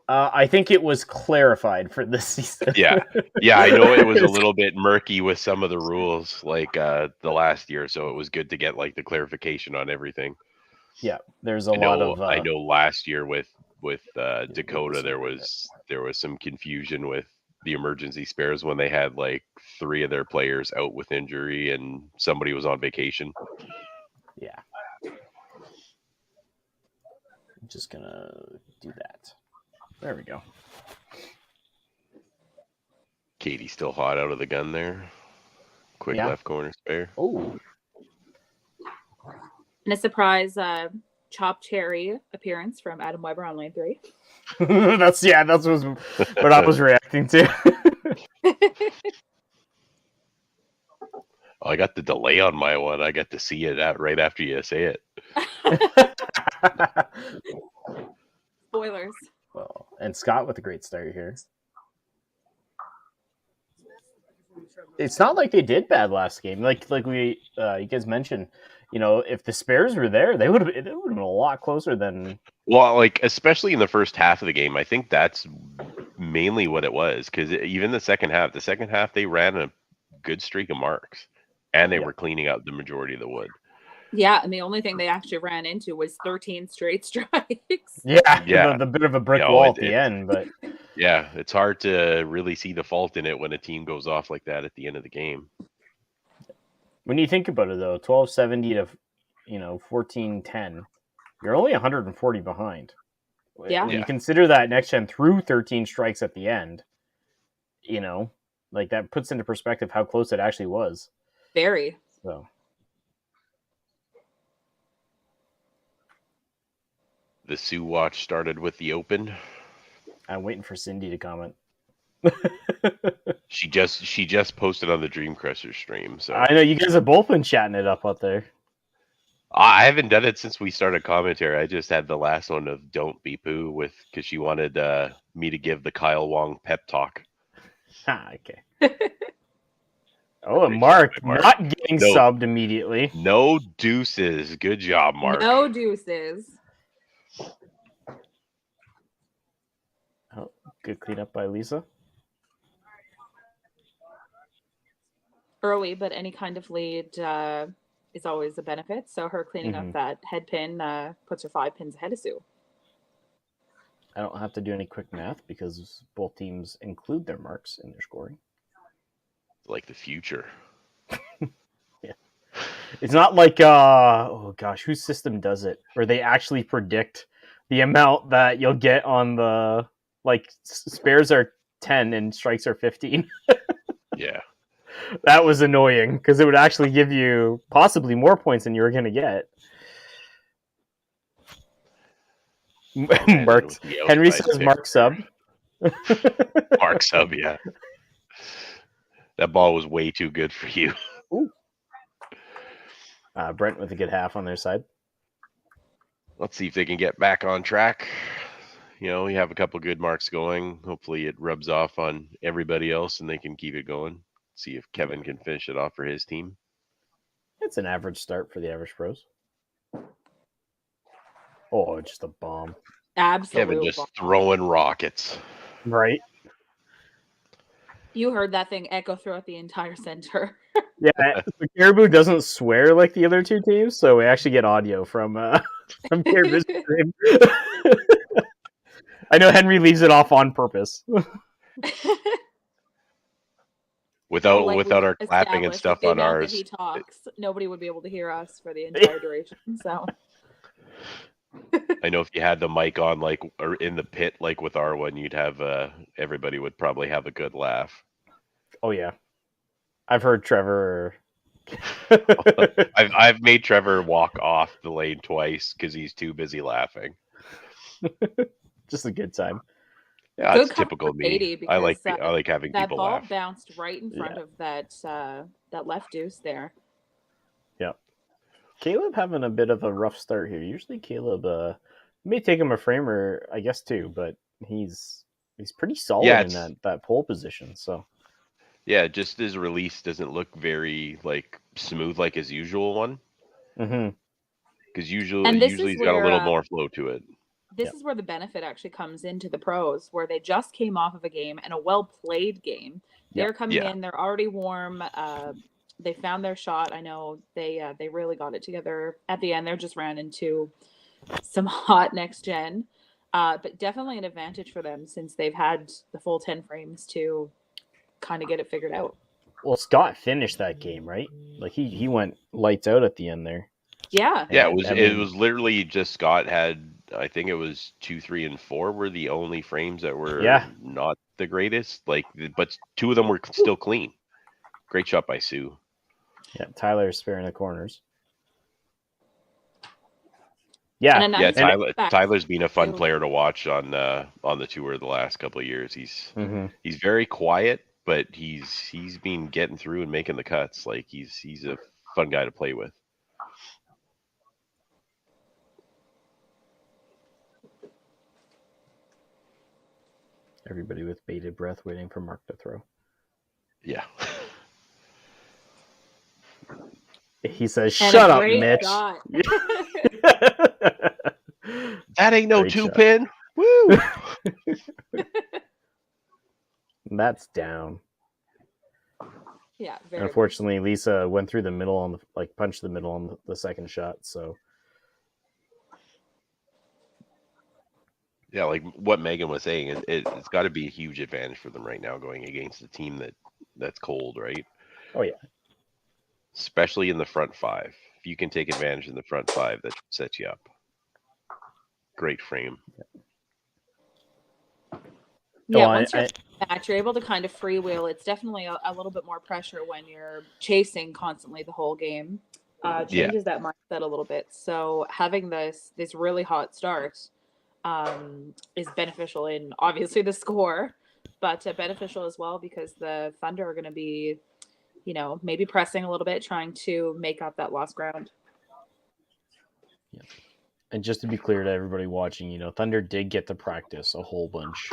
I think it was clarified for this season. Yeah. I know it was a little bit murky with some of the rules, like the last year. So it was good to get like the clarification on everything. Yeah, there's a lot of. I know last year with Dakota there was some confusion with the emergency spares when they had like 3 of their players out with injury and somebody was on vacation. Yeah. I'm just gonna do that. There we go. Katie's still hot out of the gun there. Quick left corner spare. Oh. And a surprise chopped cherry appearance from Adam Weber on lane 3. That's what I was reacting to. I got the delay on my one. I got to see it right after you say it. Spoilers. Well, and Scott with a great start here. It's not like they did bad last game. Like we you guys mentioned, if the spares were there, it would have been a lot closer than. Well, like especially in the first half of the game, I think that's mainly what it was. Because even the second half they ran a good streak of marks, and they were cleaning up the majority of the wood. Yeah, and the only thing they actually ran into was 13 straight strikes. Yeah. The bit of a brick wall at the end, but yeah, it's hard to really see the fault in it when a team goes off like that at the end of the game. When you think about it, though, 1270 to 1410, you're only 140 behind. Yeah. When you consider that next gen threw 13 strikes at the end, like that puts into perspective how close it actually was. Very. So. The Sioux Watch started with the open. I'm waiting for Cindy to comment. She just posted on the Dream Crusher stream. So I know you guys have both been chatting it up out there. I haven't done it since we started commentary. I just had the last one of "Don't Be Poo" because she wanted me to give the Kyle Wong pep talk. Okay. Oh, and Mark not getting subbed immediately. No deuces. Good job, Mark. No deuces. Oh, good cleanup by Lisa. Early, but any kind of lead is always a benefit. So her cleaning up that head pin puts her 5 pins ahead of Sue. I don't have to do any quick math because both teams include their marks in their scoring. Like the future. Yeah. It's not like oh gosh, whose system does it? Where they actually predict the amount that you'll get on the like spares are 10 and strikes are 15. Yeah. That was annoying because it would actually give you possibly more points than you were going to get. Mark Henry says Mark sub. Mark sub, yeah. That ball was way too good for you. Brent with a good half on their side. Let's see if they can get back on track. You know, you have a couple good marks going. Hopefully it rubs off on everybody else and they can keep it going. See if Kevin can finish it off for his team. It's an average start for the average pros. Oh, just a bomb. Absolutely. Kevin just throwing rockets. Right. You heard that thing echo throughout the entire center. Yeah, the Caribou doesn't swear like the other two teams, so we actually get audio from Caribou's stream. I know Henry leaves it off on purpose. Without our clapping and stuff on ours. If he talks, nobody would be able to hear us for the entire duration. So I know if you had the mic on, like, or in the pit, like with our one, you'd have everybody would probably have a good laugh. Oh yeah, I've heard Trevor. I've made Trevor walk off the lane twice because he's too busy laughing. Just a good time. Yeah, it's typical me. I like having that people ball laugh. Bounced right in front of that left deuce there. Yeah, Caleb having a bit of a rough start here. Usually Caleb may take him a framer, I guess too, but he's pretty solid in that pole position. So yeah, just his release doesn't look very like smooth like his usual one. Mm-hmm. Because usually he's got a little more flow to it. This is where the benefit actually comes into the pros, where they just came off of a game and a well-played game. They're coming in, they're already warm. They found their shot. I know they really got it together at the end. They just ran into some hot next gen, but definitely an advantage for them since they've had the full 10 frames to kind of get it figured out. Well, Scott finished that game, right? Like he went lights out at the end there. Yeah. Yeah, it was literally just Scott had, I think it was 2, 3, and 4 were the only frames that were not the greatest. Like, but 2 of them were still clean. Great shot by Sue. Yeah, Tyler's sparing the corners. Yeah, Tyler's been a fun player to watch on the tour the last couple of years. He's very quiet, but he's been getting through and making the cuts. Like he's a fun guy to play with. Everybody with bated breath waiting for Mark to throw. Yeah. He says, "Shut up, Mitch." That ain't no 2-pin. Woo! That's down. Yeah. Unfortunately, Lisa went through the middle punched the middle on the second shot. So. Yeah, like what Megan was saying, it's got to be a huge advantage for them right now going against a team that's cold, right? Oh yeah. Especially in the front 5. If you can take advantage in the front 5, that sets you up. Great frame. Yeah, once you're match, you're able to kind of freewheel. It's definitely a little bit more pressure when you're chasing constantly the whole game. Changes that mindset a little bit. So having this really hot start is beneficial in obviously the score, but beneficial as well because the Thunder are going to be, maybe pressing a little bit, trying to make up that lost ground. Yeah. And just to be clear to everybody watching, Thunder did get to practice a whole bunch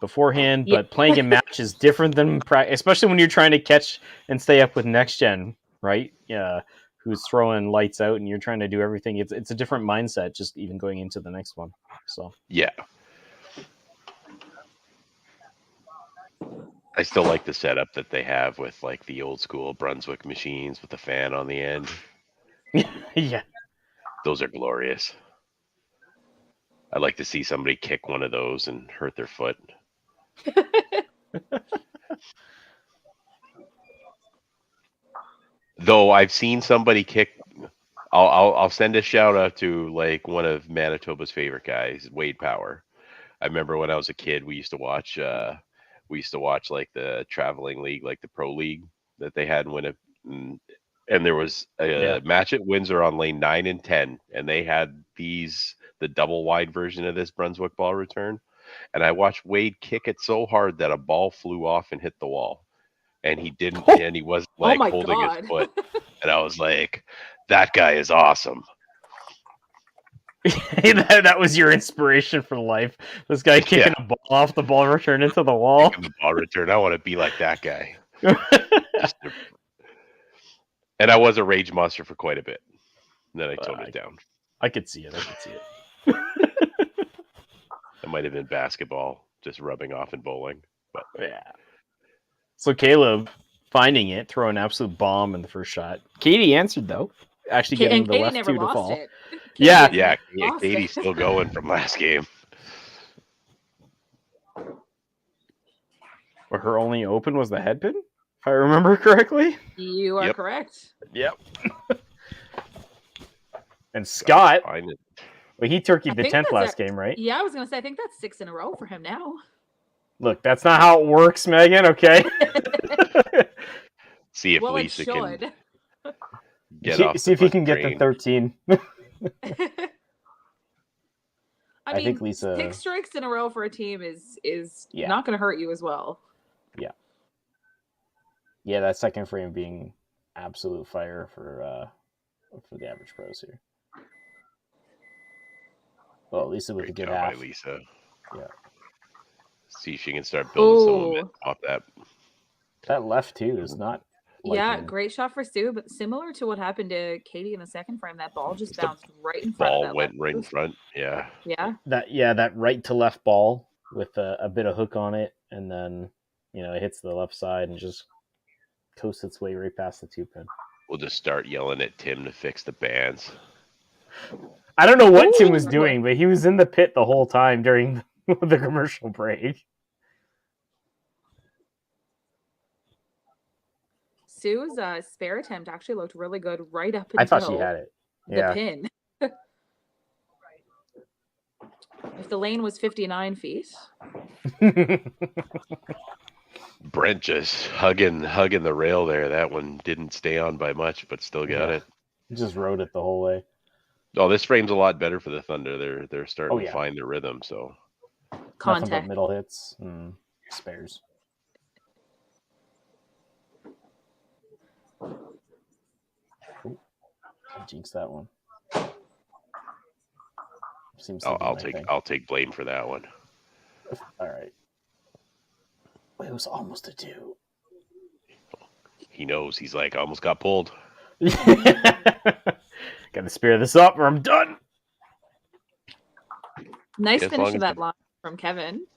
beforehand, but playing a match is different than especially when you're trying to catch and stay up with next gen, right? Yeah, who's throwing lights out and you're trying to do everything. It's a different mindset just even going into the next one. So yeah. I still like the setup that they have with like the old school Brunswick machines with the fan on the end. Yeah. Those are glorious. I'd like to see somebody kick one of those and hurt their foot. Though I've seen somebody kick. I'll send a shout out to like one of Manitoba's favorite guys, Wade Power. I remember when I was a kid, we used to watch like the traveling league, like the pro league that they had in Winnipeg, and there was a match at Windsor on lane 9 and 10, and they had the double wide version of this Brunswick ball return, and I watched Wade kick it so hard that a ball flew off and hit the wall, and he didn't, and he wasn't like holding his foot, and I was like, that guy is awesome. that was your inspiration for life. This guy kicking a ball off the ball return into the wall. Kicking the ball return. I want to be like that guy. And I was a rage monster for quite a bit. And then I toned it down. I could see it. It might have been basketball, just rubbing off in bowling. But yeah. So Caleb finding it, throw an absolute bomb in the first shot. Katie answered though, actually getting the left two to fall. Yeah, Katie's still going from last game. But her only open was the head pin, if I remember correctly. You are correct. Yep. And Scott, well, he turkeyed the 10th last game, right? Yeah, I was going to say, I think that's 6 in a row for him now. Look, that's not how it works, Megan, okay? See if Lisa can get off. See if he can get the 13. I mean, think Lisa 6 strikes in a row for a team is not going to hurt you as well. Yeah, that second frame being absolute fire for the average pros here. Well, Lisa with a good half. By Lisa. Yeah. See if she can start building some momentum off that. That left too is not. Great shot for Sue, but similar to what happened to Katie in the second frame, that ball just bounced right in front. Ball went right in front. Yeah. Yeah. That right to left ball with a bit of hook on it, and then it hits the left side and just coasts its way right past the 2-pin. We'll just start yelling at Tim to fix the bands. I don't know what Tim was doing, but he was in the pit the whole time during the commercial break. Sue's spare attempt actually looked really good right up until I thought she had it. The pin. If the lane was 59 feet. Brent just hugging the rail there. That one didn't stay on by much, but still got it. He just rode it the whole way. Oh, this frame's a lot better for the Thunder. They're starting to find their rhythm. So contact. Nothing but middle hits and spares. Ooh, I jinxed that one. Seems I'll take blame for that one. All right. Wait, it was almost a 2. He knows. He's like, I almost got pulled. Got to spear this up or I'm done. Nice finish to that line from Kevin.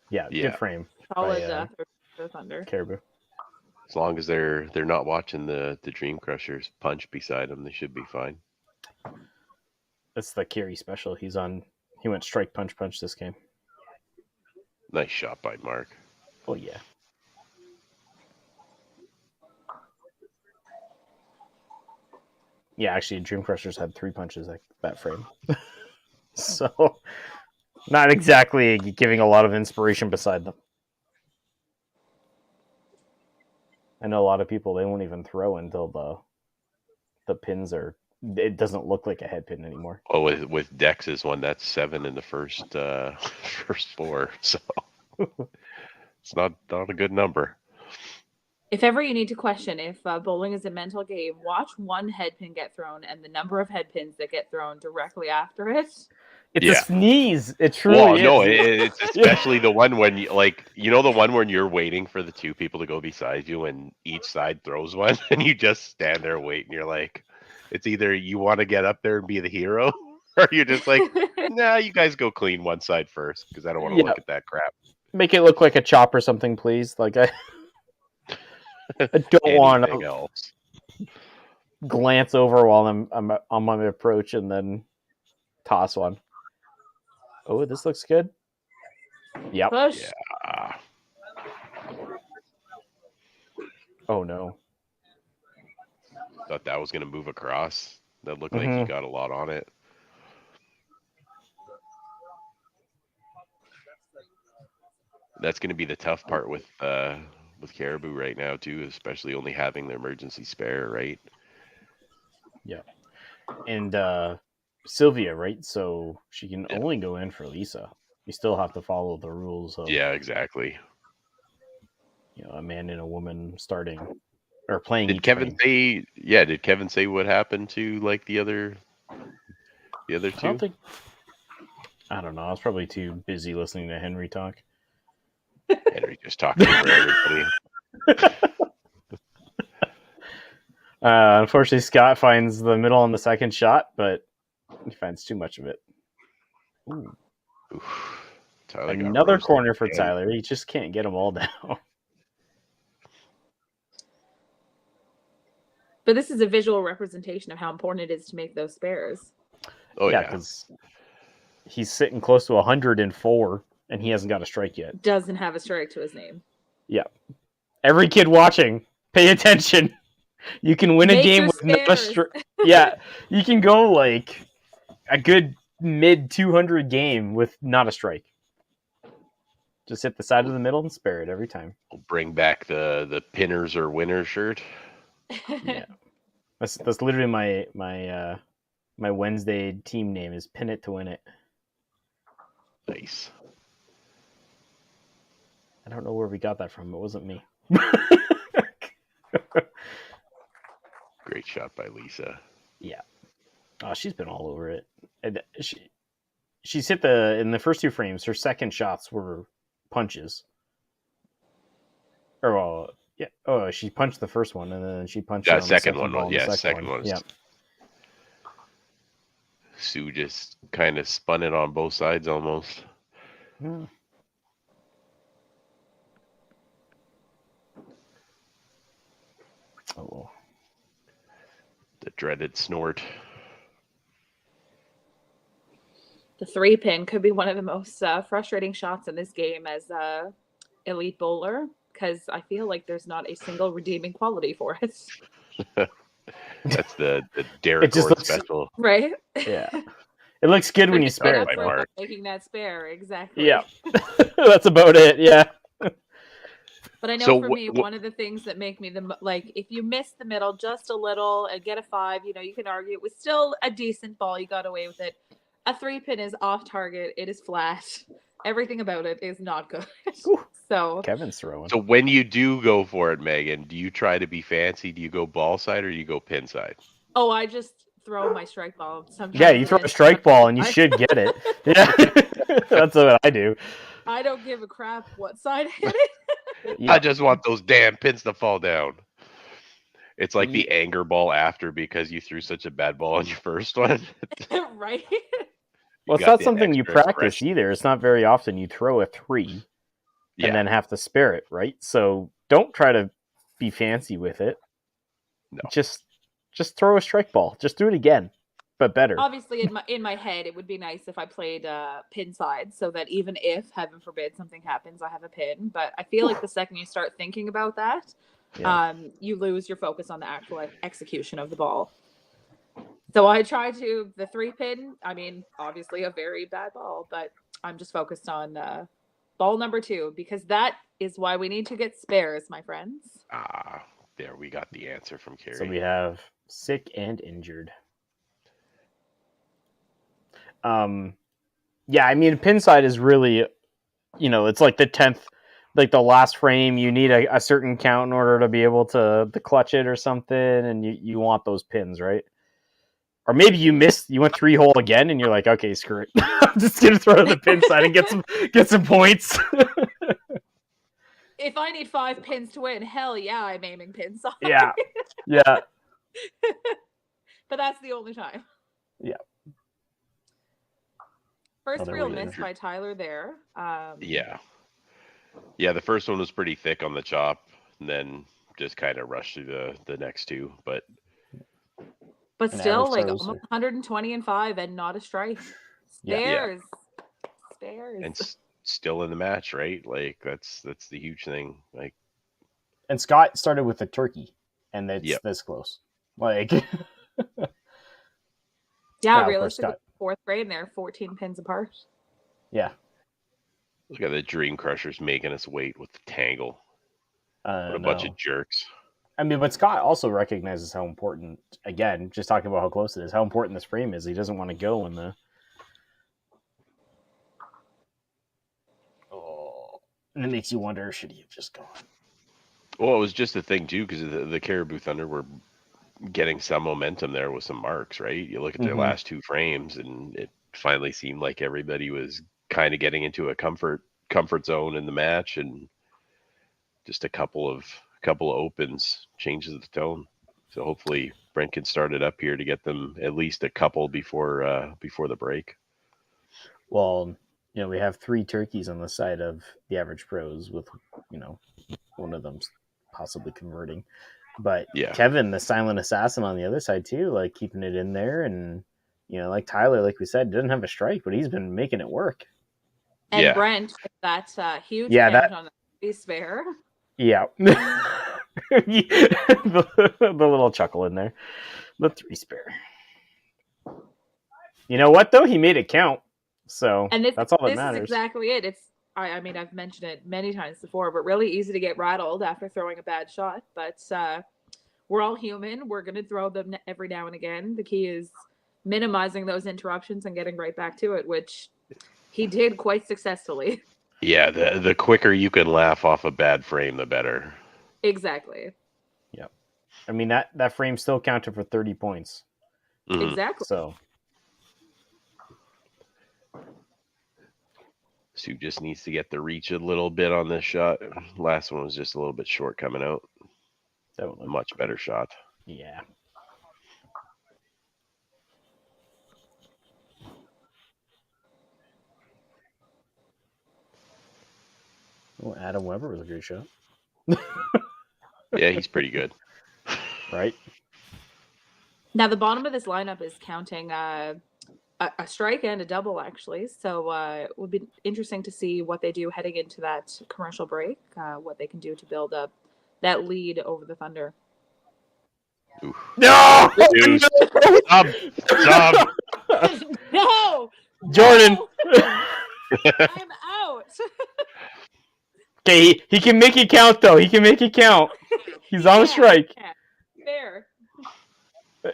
Yeah, good frame. Solid for Thunder. Caribou. As long as they're not watching the Dream Crushers punch beside them, they should be fine. That's the Carey special. He went strike punch this game. Nice shot by Mark. Oh yeah. Yeah, actually, Dream Crushers had 3 punches at that frame. So, not exactly giving a lot of inspiration beside them. I know a lot of people, they won't even throw until the pins are... It doesn't look like a head pin anymore. Oh, with Dex's one, that's 7 in the first 4. So, it's not a good number. If ever you need to question if bowling is a mental game, watch one head pin get thrown and the number of head pins that get thrown directly after it. It's a sneeze. It truly is. No, it's especially the one when you the one when you're waiting for the 2 people to go beside you and each side throws one and you just stand there waiting. You're like, it's either you want to get up there and be the hero or you're just like, nah, you guys go clean one side first because I don't want to look at that crap. Make it look like a chop or something, please. Like I don't want to glance over while I'm on my approach and then toss one. Oh, this looks good. Yep. Push. Yeah. Oh no. thought that was going to move across. That looked like he got a lot on it. That's going to be the tough part with Caribou right now too, especially only having their emergency spare, right? Yeah. And Sylvia, right? So she can only go in for Lisa. You still have to follow the rules of exactly. A man and a woman starting or playing. Did Kevin say? Yeah, did Kevin say what happened to like the other two? I don't know. I was probably too busy listening to Henry talk. Henry just talking over everybody. Unfortunately, Scott finds the middle on the second shot, but he finds too much of it. Ooh. Another corner for Tyler. He just can't get them all down. But this is a visual representation of how important it is to make those spares. Oh yeah, because he's sitting close to 104, and he hasn't got a strike yet. Doesn't have a strike to his name. Yeah. Every kid watching, pay attention. You can win a game with not a strike. Yeah, you can go like a good mid 200 game with not a strike. Just hit the side of the middle and spare it every time. We'll bring back the pinners or winners shirt. Yeah, that's literally my Wednesday team name is Pin It to Win It. Nice. I don't know where we got that from. It wasn't me. Great shot by Lisa. Yeah. Oh, she's been all over it. And she's hit in the first two frames. Her second shots were punches. Or yeah. Oh, she punched the first one, and then she punched the second one. Second one. Yeah. Sue just kind of spun it on both sides almost. Yeah. Oh. The dreaded snort. The 3-pin could be one of the most frustrating shots in this game as a elite bowler, because I feel like there's not a single redeeming quality for it. That's the Derek Gord special. Right? Yeah. It looks good when you spare it. Making that spare, exactly. Yeah. That's about it, yeah. But I know for me, one of the things that make me if you miss the middle just a little and get a 5, you can argue it was still a decent ball. You got away with it. A 3-pin is off target. It is flat. Everything about it is not good. So Kevin's throwing. So when you do go for it, Megan, do you try to be fancy? Do you go ball side or do you go pin side? Oh, I just throw my strike ball. Sometimes yeah, you throw a strike ball and you should get it. Yeah, that's what I do. I don't give a crap what side I hit it. Yeah. I just want those damn pins to fall down. It's like the anger ball after because you threw such a bad ball on your first one. Right? Well, it's not something you practice either. It's not very often you throw a 3 and then have to spare it, right? So don't try to be fancy with it. No. Just throw a strike ball. Just do it again, but better. Obviously, in my head, it would be nice if I played pin side so that even if, heaven forbid, something happens, I have a pin. But I feel like the second you start thinking about that, you lose your focus on the actual execution of the ball. So I try to, the 3-pin, I mean, obviously a very bad ball, but I'm just focused on ball number 2 because that is why we need to get spares, my friends. There we got the answer from Carrie. So we have sick and injured. Yeah, I mean, pin side is really, it's like the 10th, like the last frame. You need a certain count in order to be able to clutch it or something, and you want those pins, right? Or maybe you went 3-hole again, and you're like, okay, screw it. I'm just gonna throw to the pin side and get some points. If I need 5 pins to win, hell yeah, I'm aiming pin side. Yeah. But that's the only time. Yeah. First real miss by Tyler there. Yeah, the first one was pretty thick on the chop, and then just kind of rushed through the next two, but still like almost 120 and 5 and not a strike. Spares. And still in the match, right? Like that's the huge thing. Like, and Scott started with a turkey, and it's this close. Like, yeah, of course, realistically, Scott. fourth grade, they're 14 pins apart. Yeah. Look at the Dream Crushers making us wait with the Tangle. What a bunch of jerks. I mean, but Scott also recognizes how important, again, just talking about how close it is, how important this frame is. He doesn't want to go in the... Oh, and it makes you wonder, should he have just gone? Well, it was just a thing, too, because the Caribou Thunder were getting some momentum there with some marks, right? You look at their last two frames, and it finally seemed like everybody was kind of getting into a comfort zone in the match, and just a couple of opens changes the tone. So hopefully Brent can start it up here to get them at least a couple before the break. Well, we have 3 turkeys on the side of the average pros with, one of them possibly converting. But yeah, Kevin, the silent assassin on the other side too, like keeping it in there. And, like Tyler, like we said, didn't have a strike, but he's been making it work. And Brent, that's huge count on the spare. Yeah. the little chuckle in there. The 3 spare. You know what, though? He made it count. So that's all that matters. This is exactly it. I mean, I've mentioned it many times before, but really easy to get rattled after throwing a bad shot. But we're all human. We're going to throw them every now and again. The key is minimizing those interruptions and getting right back to it, which he did quite successfully. Yeah, the quicker you can laugh off a bad frame, the better. Exactly. Yep. I mean, that frame still counted for 30 points. Mm-hmm. Exactly. So Sue just needs to get the reach a little bit on this shot. Last one was just a little bit short coming out. A much better shot. Yeah. Well, Adam Weber was a great shot. Yeah, he's pretty good. Right? Now, the bottom of this lineup is counting a strike and a double, actually. So it would be interesting to see what they do heading into that commercial break, what they can do to build up that lead over the Thunder. Oof. No! Stop! No! Jordan! No! I'm out! Okay, he can make it count, though. He can make it count. He's on a strike. Yeah. Fair.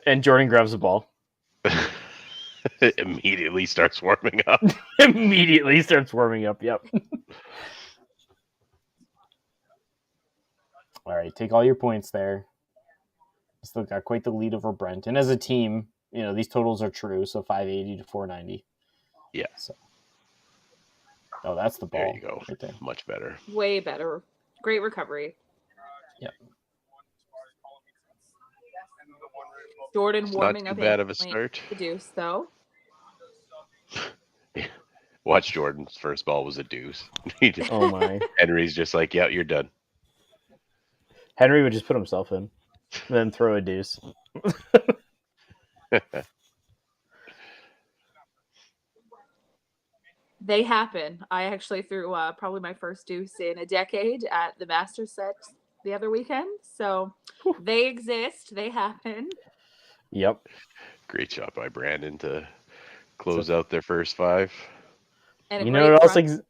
And Jordan grabs the ball. Immediately starts warming up. Immediately starts warming up, yep. All right, take all your points there. Still got quite the lead over Brent. And as a team, these totals are true, so 580 to 490. Yeah. So. Oh, that's the ball. There you go. Right there. Much better. Way better. Great recovery. Yep. Jordan it's warming not up. Too bad of a start. The deuce, though. Watch Jordan's first ball was a deuce. Oh my! Henry's just like, yeah, you're done. Henry would just put himself in, then throw a deuce. They happen. I actually threw probably my first deuce in a decade at the Masters set the other weekend. So they exist. They happen. Yep. Great job by Brandon to close out their first 5. And you know what else exists?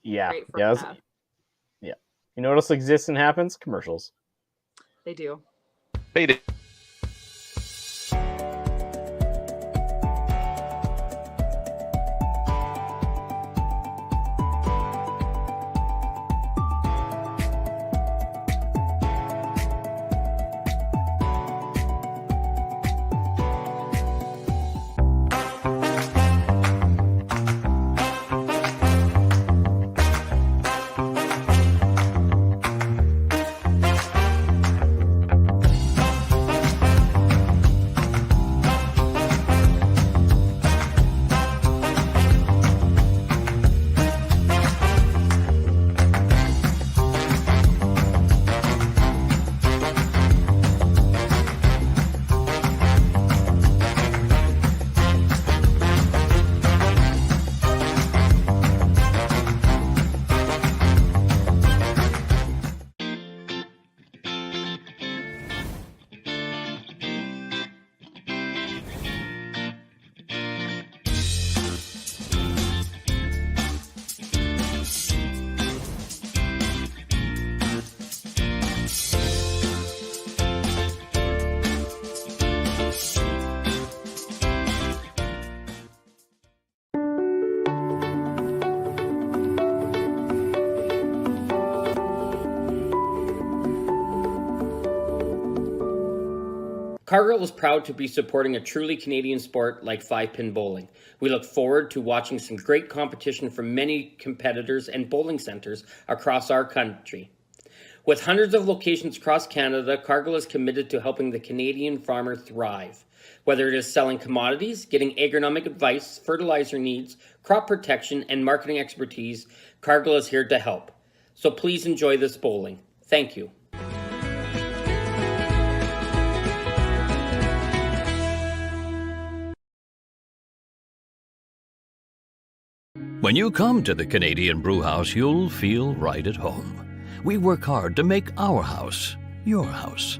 Yeah. Yeah. You know what else exists and happens? Commercials. They do. They do. Cargill is proud to be supporting a truly Canadian sport like 5-pin bowling. We look forward to watching some great competition from many competitors and bowling centers across our country. With hundreds of locations across Canada, Cargill is committed to helping the Canadian farmer thrive. Whether it is selling commodities, getting agronomic advice, fertilizer needs, crop protection, and marketing expertise, Cargill is here to help. So please enjoy this bowling. Thank you. When you come to the Canadian Brewhouse, you'll feel right at home. We work hard to make our house your house.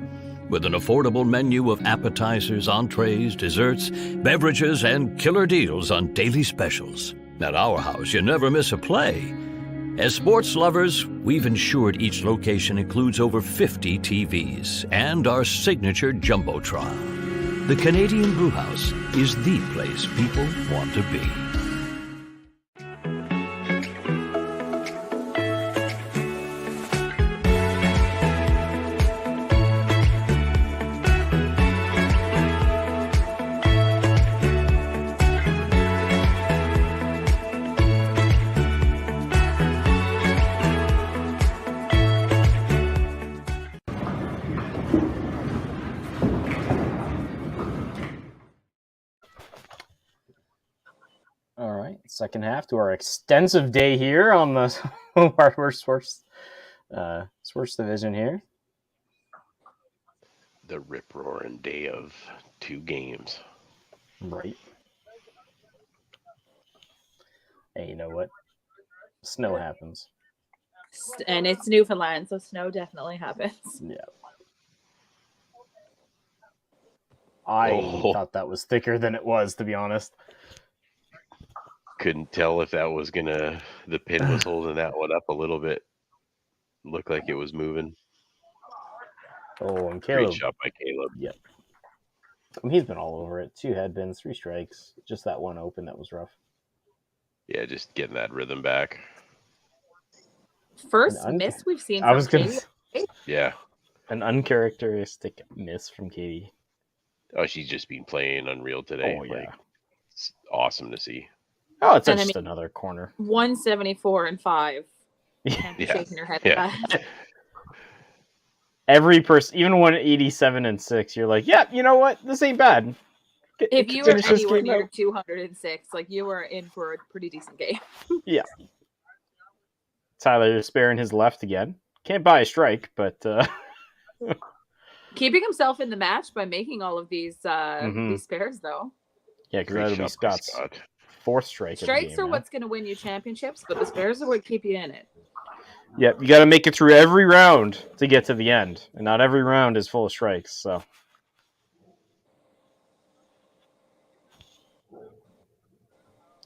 With an affordable menu of appetizers, entrees, desserts, beverages, and killer deals on daily specials. At our house, you never miss a play. As sports lovers, we've ensured each location includes over 50 TVs and our signature Jumbotron. The Canadian Brewhouse is the place people want to be. Second half to our extensive day here on the Hardware Sports division here. The rip-roaring day of 2 games. Right. Hey, you know what? Snow happens. And it's Newfoundland, so snow definitely happens. Yeah. I thought that was thicker than it was, to be honest. Couldn't tell if that was the pin was holding that one up a little bit. Looked like it was moving. Oh, and Caleb. Great shot by Caleb. Yep. I mean, he's been all over it. 2 headbinds, 3 strikes. Just that one open that was rough. Yeah, just getting that rhythm back. First miss we've seen from I was gonna Katie. say, Yeah. An uncharacteristic miss from Katie. Oh, she's just been playing unreal today. Oh, yeah. It's awesome to see. Oh, it's just another corner. 174 and 5. Yeah. Shaking her head at Yeah. that. Every person, even 187 and 6, you're like, yeah, you know what? This ain't bad. If you were anywhere near 206, like you were in for a pretty decent game. Yeah. Tyler sparing his left again. Can't buy a strike, but keeping himself in the match by making all of these spares, though. Yeah, because that'll be Scott's 4th strike. Strikes are what's going to win you championships, but the spares are what keep you in it. Yep, you got to make it through every round to get to the end, and not every round is full of strikes. So,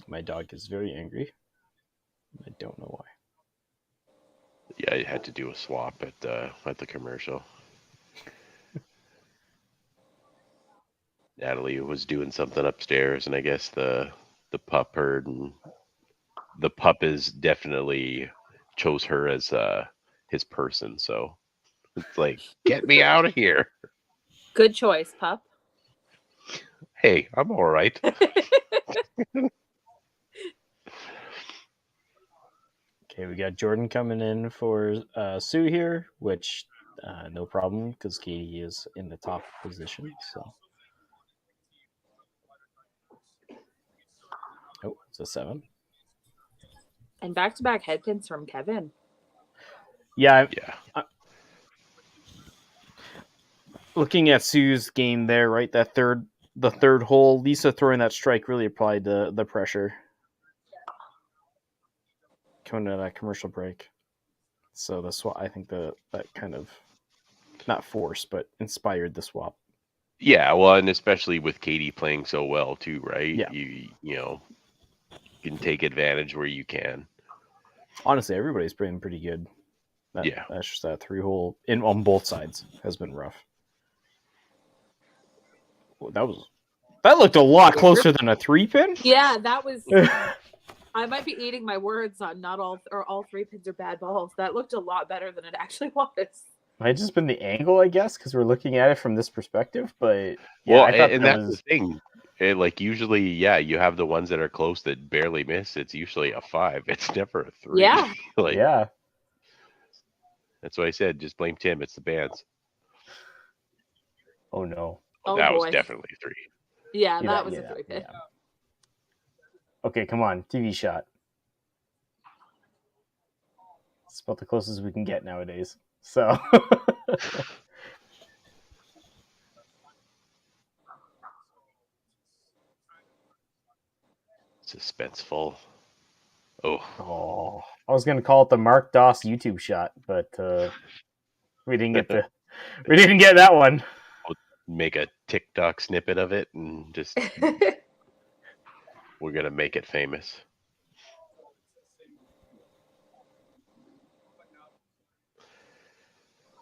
my dog is very angry. I don't know why. Yeah, I had to do a swap at the commercial. Natalie was doing something upstairs, and I guess the pup heard, and the pup is definitely chose her as his person. So it's like, get me out of here. Good choice, pup. Hey, I'm all right. Okay, we got Jordan coming in for Sue here, which no problem because Katie is in the top position. So, oh, it's a 7. And back-to-back headpins from Kevin. Yeah. Looking at Sue's game there, right? The third hole, Lisa throwing that strike really applied the pressure. Coming to that commercial break. So the swap, I think that kind of not forced, but inspired the swap. Yeah, well, and especially with Katie playing so well too, right? Yeah. You know, can take advantage where you can. Honestly, everybody's playing pretty good. That's just that 3-hole on both sides has been rough. Well, that looked a lot closer than a 3-pin. Yeah, that was. I might be eating my words on not all 3 pins are bad balls. That looked a lot better than it actually was. Might have just been the angle, I guess, because we're looking at it from this perspective. But yeah, Well, I thought and that that's the was thing. Like usually, yeah, you have the ones that are close that barely miss. It's usually a 5. It's never a 3. Yeah. Like yeah. that's why I said just blame Tim. It's the bands. Oh no. Oh That was boy. definitely 3. Yeah, Yeah, that was yeah, a 3 pit. yeah. Okay, come on, TV shot. It's about the closest we can get nowadays. So. Suspenseful. Oh, I was gonna call it the Mark Doss YouTube shot, but we didn't get that one. We'll make a TikTok snippet of it and just we're gonna make it famous.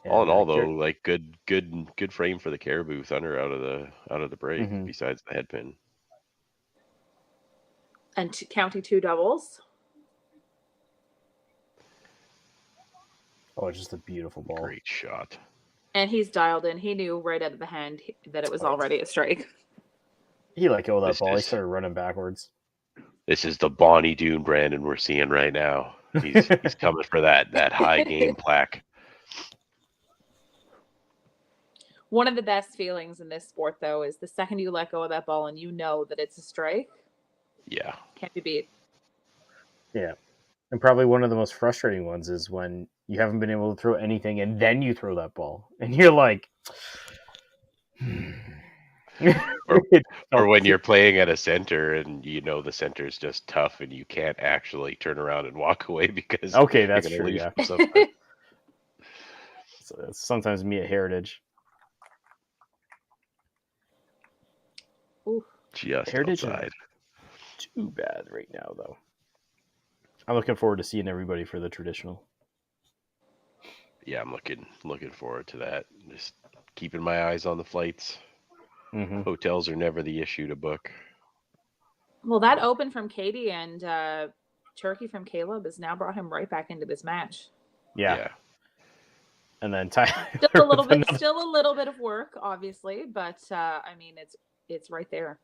Yeah, All in all, though, like good frame for the Caribou Thunder out of the break. Mhm. Besides the head pin. And counting 2 doubles. Oh, just a beautiful ball. Great shot. And he's dialed in. He knew right out of the hand that it was already a strike. He let go of that ball. He started running backwards. This is the Bonnie Doon Brandon we're seeing right now. He's coming for that high game plaque. One of the best feelings in this sport, though, is the second you let go of that ball and you know that it's a strike. Yeah. Can't be beat. Yeah. And probably one of the most frustrating ones is when you haven't been able to throw anything and then you throw that ball. And you're like... or when you're playing at a center and you know the center is just tough and you can't actually turn around and walk away because that's you're true, lose yeah. so sometimes me at Heritage. Ooh. Just Heritage outside. Too bad right now, though. I'm looking forward to seeing everybody for the traditional. Yeah, I'm looking forward to that. Just keeping my eyes on the flights. Mm-hmm. Hotels are never the issue to book. Well, that open from Katie and Turkey from Caleb has now brought him right back into this match. Yeah. And then still a little bit of work, obviously, but I mean, it's right there.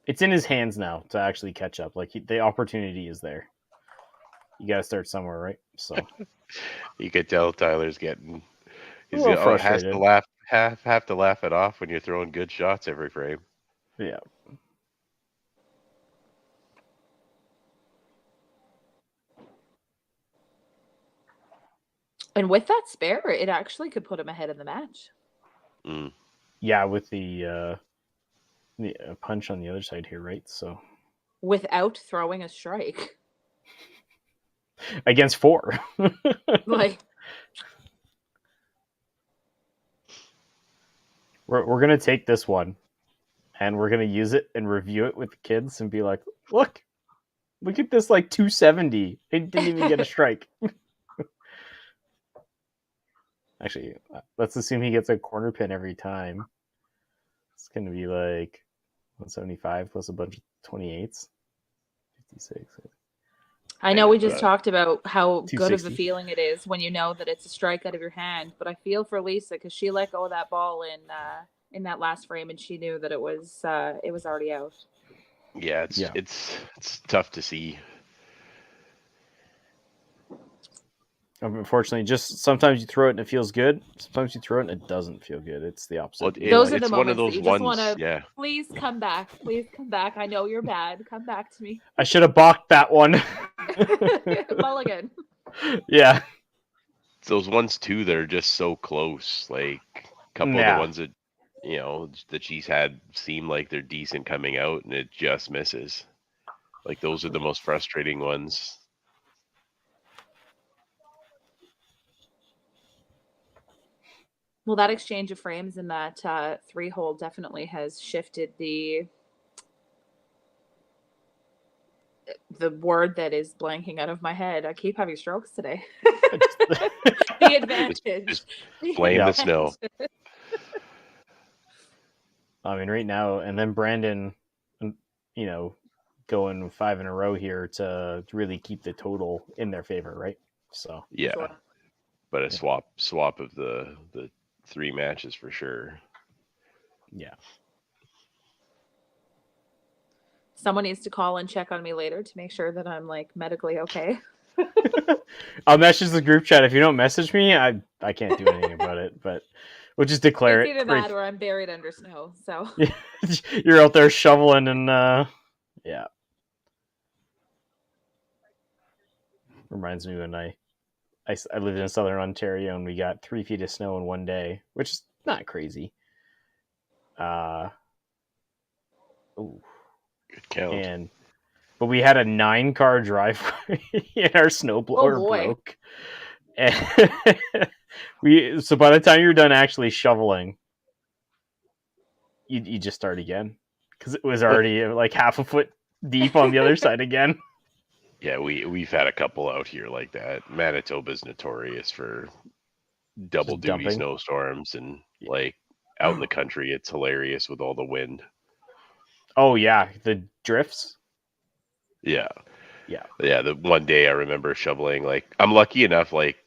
It's in his hands now to actually catch up. Like the opportunity is there. You got to start somewhere, right? So you could tell Tyler's getting. He's has to laugh. Have to laugh it off when you're throwing good shots every frame. Yeah. And with that spare, it actually could put him ahead in the match. Mm. Yeah, with the punch on the other side here, right? So without throwing a strike against 4. like we're gonna take this one and we're gonna use it and review it with the kids and be like, look at this, like 270. It didn't even get a strike. Actually, let's assume he gets a corner pin every time. It's gonna be like 175 plus a bunch of 28s. 56. I know we just talked about how good of a feeling it is when you know that it's a strike out of your hand, but I feel for Lisa because she let go of that ball in that last frame and she knew that it was already out. Yeah, it's tough to see. Unfortunately, just sometimes you throw it and it feels good. Sometimes you throw it and it doesn't feel good. It's the opposite. Well, those are the moments one of those that you ones, just want to, yeah. Please come back. Please come back. I know you're bad. Come back to me. I should have balked that one. Mulligan. Yeah. It's those ones too that are just so close. Like a couple of the ones that that she's had seem like they're decent coming out and it just misses. Like those are the most frustrating ones. Well, that exchange of frames in that 3-hole definitely has shifted the word that is blanking out of my head. I keep having strokes today. The advantage. Just blame the snow. I mean, right now, and then Brandon, going 5 in a row here to really keep the total in their favor, right? So yeah. Sure. but a swap of the 3 matches for sure. Yeah. Someone needs to call and check on me later to make sure that I'm like medically okay. I'll message the group chat. If you don't message me, I can't do anything about it. But we'll just declare It's it. either that or I'm buried under snow. So you're out there shoveling and yeah. Reminds me when I lived in southern Ontario and we got 3 feet of snow in one day, which is not crazy. Ooh. Good count. But we had a 9-car driveway and our snowblower broke. And so by the time you're done actually shoveling, you just start again because it was already like half a foot deep on the other side again. Yeah, we've had a couple out here like that. Manitoba's notorious for double duty snowstorms, and like out in the country, it's hilarious with all the wind. Oh yeah, the drifts. Yeah. The one day I remember shoveling. Like, I'm lucky enough. Like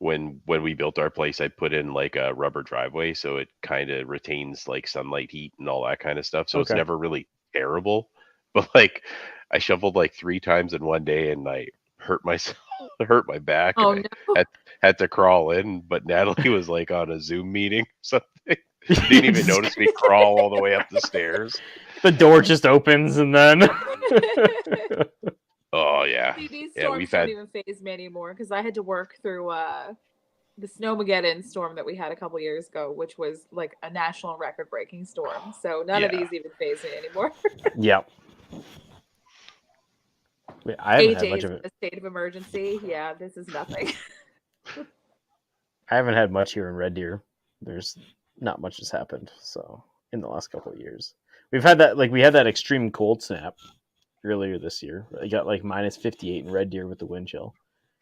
when we built our place, I put in like a rubber driveway, so it kind of retains like sunlight, heat, and all that kind of stuff. So It's never really terrible. But like, I shoveled like 3 times in one day, and I hurt myself, hurt my back. Oh, and no. I had to crawl in. But Natalie was like on a Zoom meeting or something. Didn't even notice me crawl all the way up the stairs. The door just opens and then. Oh yeah. See, these storms don't even faze me anymore because I had to work through the Snowmageddon storm that we had a couple years ago, which was like a national record-breaking storm. So none of these even faze me anymore. Yep. I haven't 8 had days much of in it. a state of emergency. Yeah, this is nothing. I haven't had much here in Red Deer. There's not much has happened. So in the last couple of years, we had that extreme cold snap earlier this year. I got like minus 58 in Red Deer with the wind chill.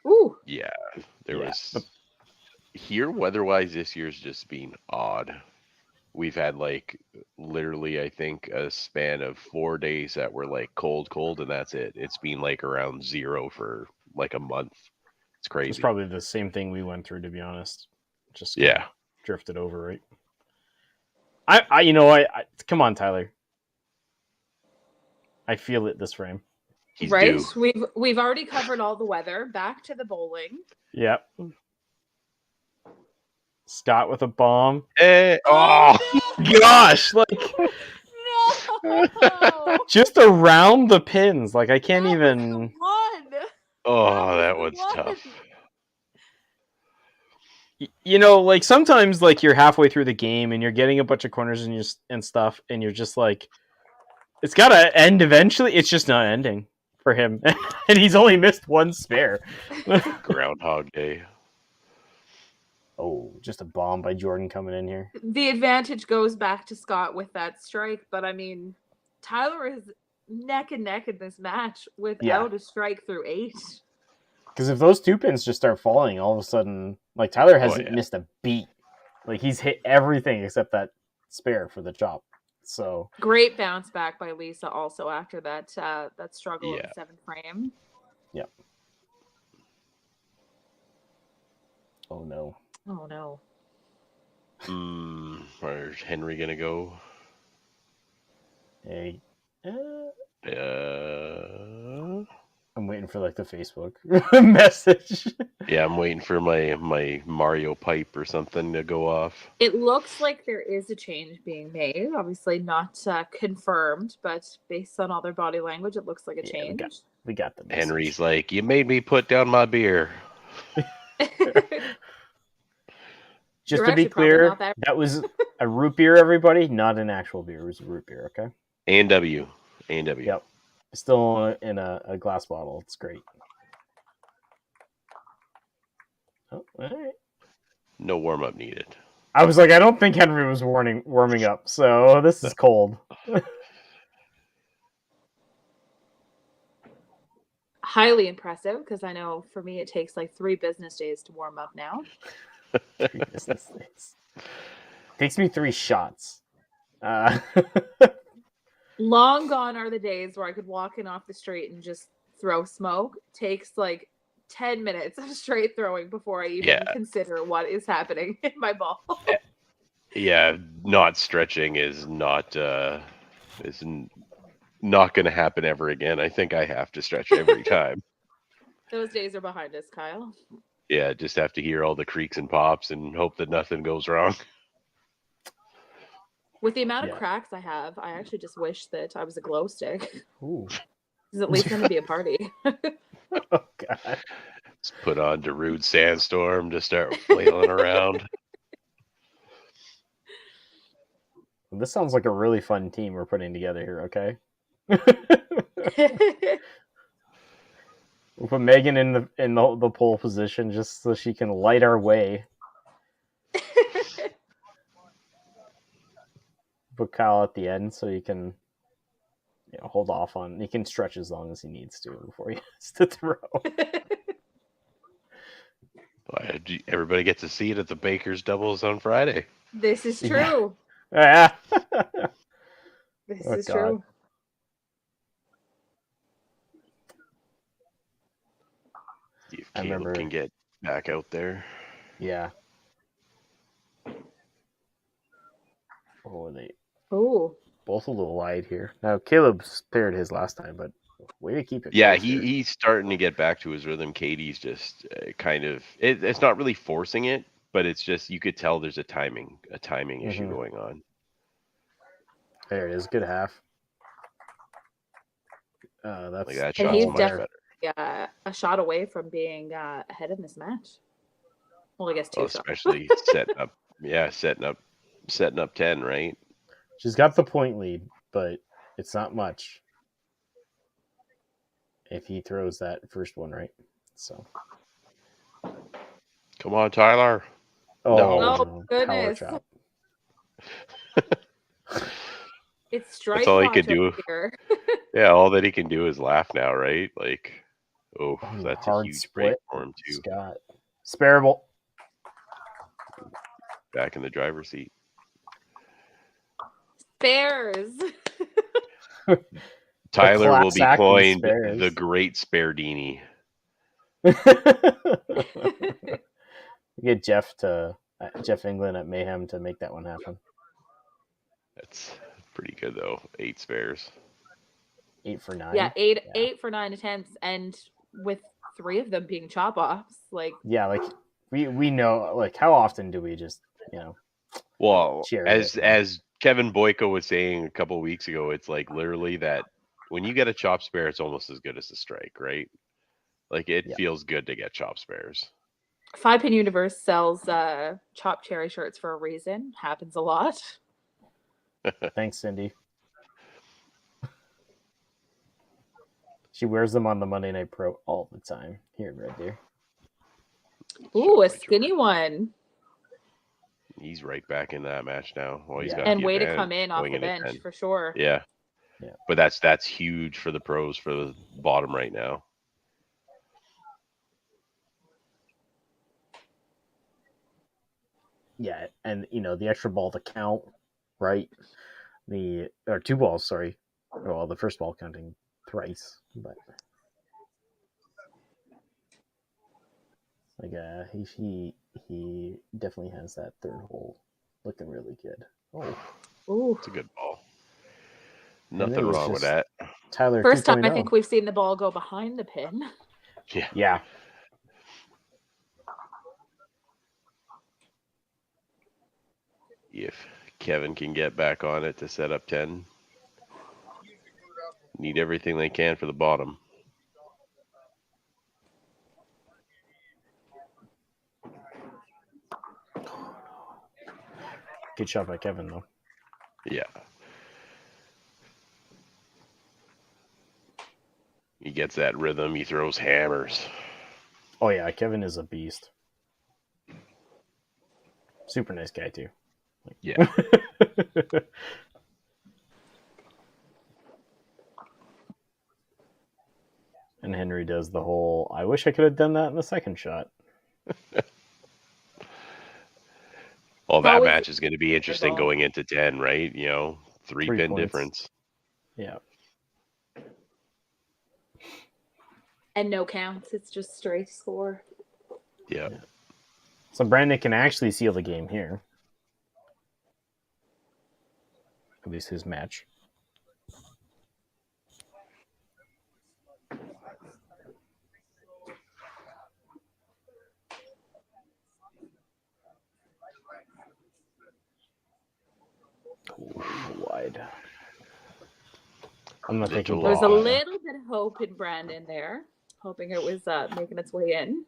Ooh. Yeah, there was. Here, weather-wise, this year's just been odd. We've had like literally, I think, a span of 4 days that were like cold, and that's it. It's been like around 0 for like a month. It's crazy. It's probably the same thing we went through, to be honest. Just drifted over, right? I come on, Tyler. I feel it this frame. He's right? Due. We've already covered all the weather. Back to the bowling. Yep. Scott with a bomb. Oh gosh! Like no! Just around the pins. Like I can't even. Oh, that one's tough. You know, like sometimes, like you're halfway through the game and you're getting a bunch of corners and stuff, and you're just like, it's gotta end eventually. It's just not ending for him, and he's only missed one spare. Groundhog Day. Oh, just a bomb by Jordan coming in here. The advantage goes back to Scott with that strike, but I mean, Tyler is neck and neck in this match without a strike through 8. Because if those 2 pins just start falling, all of a sudden, like Tyler hasn't missed a beat. Like he's hit everything except that spare for the chop. So great bounce back by Lisa also after that struggle in the 7th frame. Yep. Oh no. Oh no. Where's Henry gonna go? Hey. I'm waiting for like the Facebook message. Yeah, I'm waiting for my Mario pipe or something to go off. It looks like there is a change being made. Obviously not confirmed, but based on all their body language, it looks like a change. We got the message. Henry's like, you made me put down my beer. Just to be clear, that was a root beer, everybody, not an actual beer. It was a root beer, okay? A&W. Yep. Still in a glass bottle. It's great. Oh, all right. No warm-up needed. I was like, I don't think Henry was warming up, so this is cold. Highly impressive, because I know for me it takes like 3 business days to warm up now. 3 business days. Takes me 3 shots. Long gone are the days where I could walk in off the street and just throw smoke. Takes like 10 minutes of straight throwing before I even consider what is happening in my ball. Yeah, not stretching is not going to happen ever again. I think I have to stretch every time. Those days are behind us, Kyle. Yeah, just have to hear all the creaks and pops and hope that nothing goes wrong. With the amount of cracks I have, I actually just wish that I was a glow stick. Ooh. It's at least going to be a party. Oh, God. Let's put on Darude Sandstorm to start flailing around. This sounds like a really fun team we're putting together here, okay? We'll put Megan in the pole position just so she can light our way. Put Kyle at the end so you can hold off on. He can stretch as long as he needs to before he has to throw. Everybody gets to see it at the Baker's doubles on Friday. This is true. Yeah. This is true. See if Caleb can get back out there. Yeah. Oh, both a little wide here. Now Caleb spared his last time, but way to keep it. Yeah, he's starting to get back to his rhythm. Katie's just kind of it's not really forcing it, but it's just you could tell there's a timing issue going on. There it is, good half. That's like that shot's much better. Yeah, a shot away from being ahead in this match. Well, I guess two shots. Especially setting up 10, right? She's got the point lead, but it's not much if he throws that first one right. So, come on, Tyler. Oh goodness! It's strike. That's all he could do. Yeah, all that he can do is laugh now, right? Like, that's a huge break for him too. Scott, spareable. Back in the driver's seat. Spares. Tyler will be coined the Great Sparedini. Get Jeff England at Mayhem to make that one happen. That's pretty good though. 8 spares. 8 for 9. Yeah, 8 for 9 attempts, and with 3 of them being chop offs. Like we know, like, how often do we just Well, as Kevin Boyko was saying a couple of weeks ago, it's like literally that when you get a chop spare, it's almost as good as a strike, right? Like it feels good to get chop spares. 5-Pin Universe sells chop cherry shirts for a reason. Happens a lot. Thanks, Cindy. She wears them on the Monday Night Pro all the time. Here, right there. Ooh, a skinny one. He's right back in that match now. Well, he's got and way to come in off the bench for sure. Yeah. But that's huge for the pros for the bottom right now. Yeah, and the extra ball to count, right? Or 2 balls, sorry. Well, the first ball counting thrice, but like he definitely has that third hole looking really good. Oh, it's a good ball. Nothing wrong with that. Tyler, first time I think we've seen the ball go behind the pin. Yeah. If Kevin can get back on it to set up 10, need everything they can for the bottom. Good shot by Kevin, though. Yeah. He gets that rhythm. He throws hammers. Oh, yeah. Kevin is a beast. Super nice guy, too. Yeah. And Henry does the whole, I wish I could have done that in the second shot. Well, that match is going to be interesting going into 10, right? 3-pin difference. Yeah. And no counts. It's just straight score. Yeah. So Brandon can actually seal the game here. At least his match. Wide. I'm not taking. There was a little bit of hope in Brandon there, hoping it was making its way in.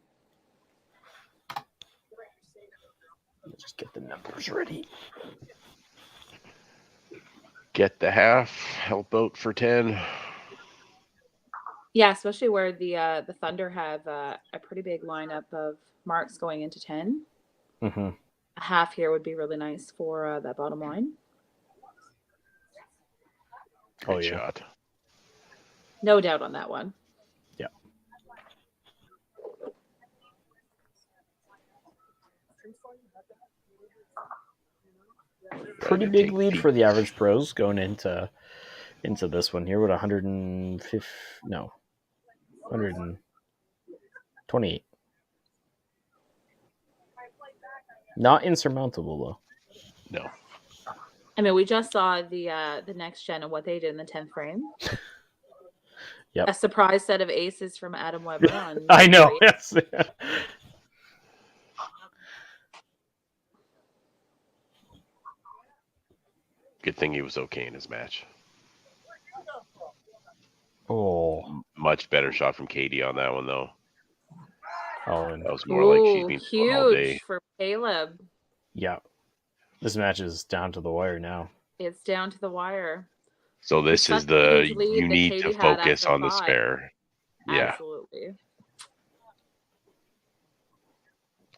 Just get the numbers ready. Get the half. Help out for 10. Yeah, especially where the Thunder have a pretty big lineup of marks going into 10. Mm-hmm. A half here would be really nice for that bottom line. Great shot. No doubt on that one. Yeah. Pretty big lead for the average pros going into this one here with 128. Not insurmountable though. No. I mean, we just saw the next gen and what they did in the 10th frame. Yep. A surprise set of aces from Adam Weber on. I know. Yes. Good thing he was okay in his match. Oh. Much better shot from Katie on that one, though. Oh, and that was more like she's been huge all day. For Caleb. Yeah. This match is down to the wire now. It's down to the wire. So this is you need to focus on the spare. Yeah. Absolutely.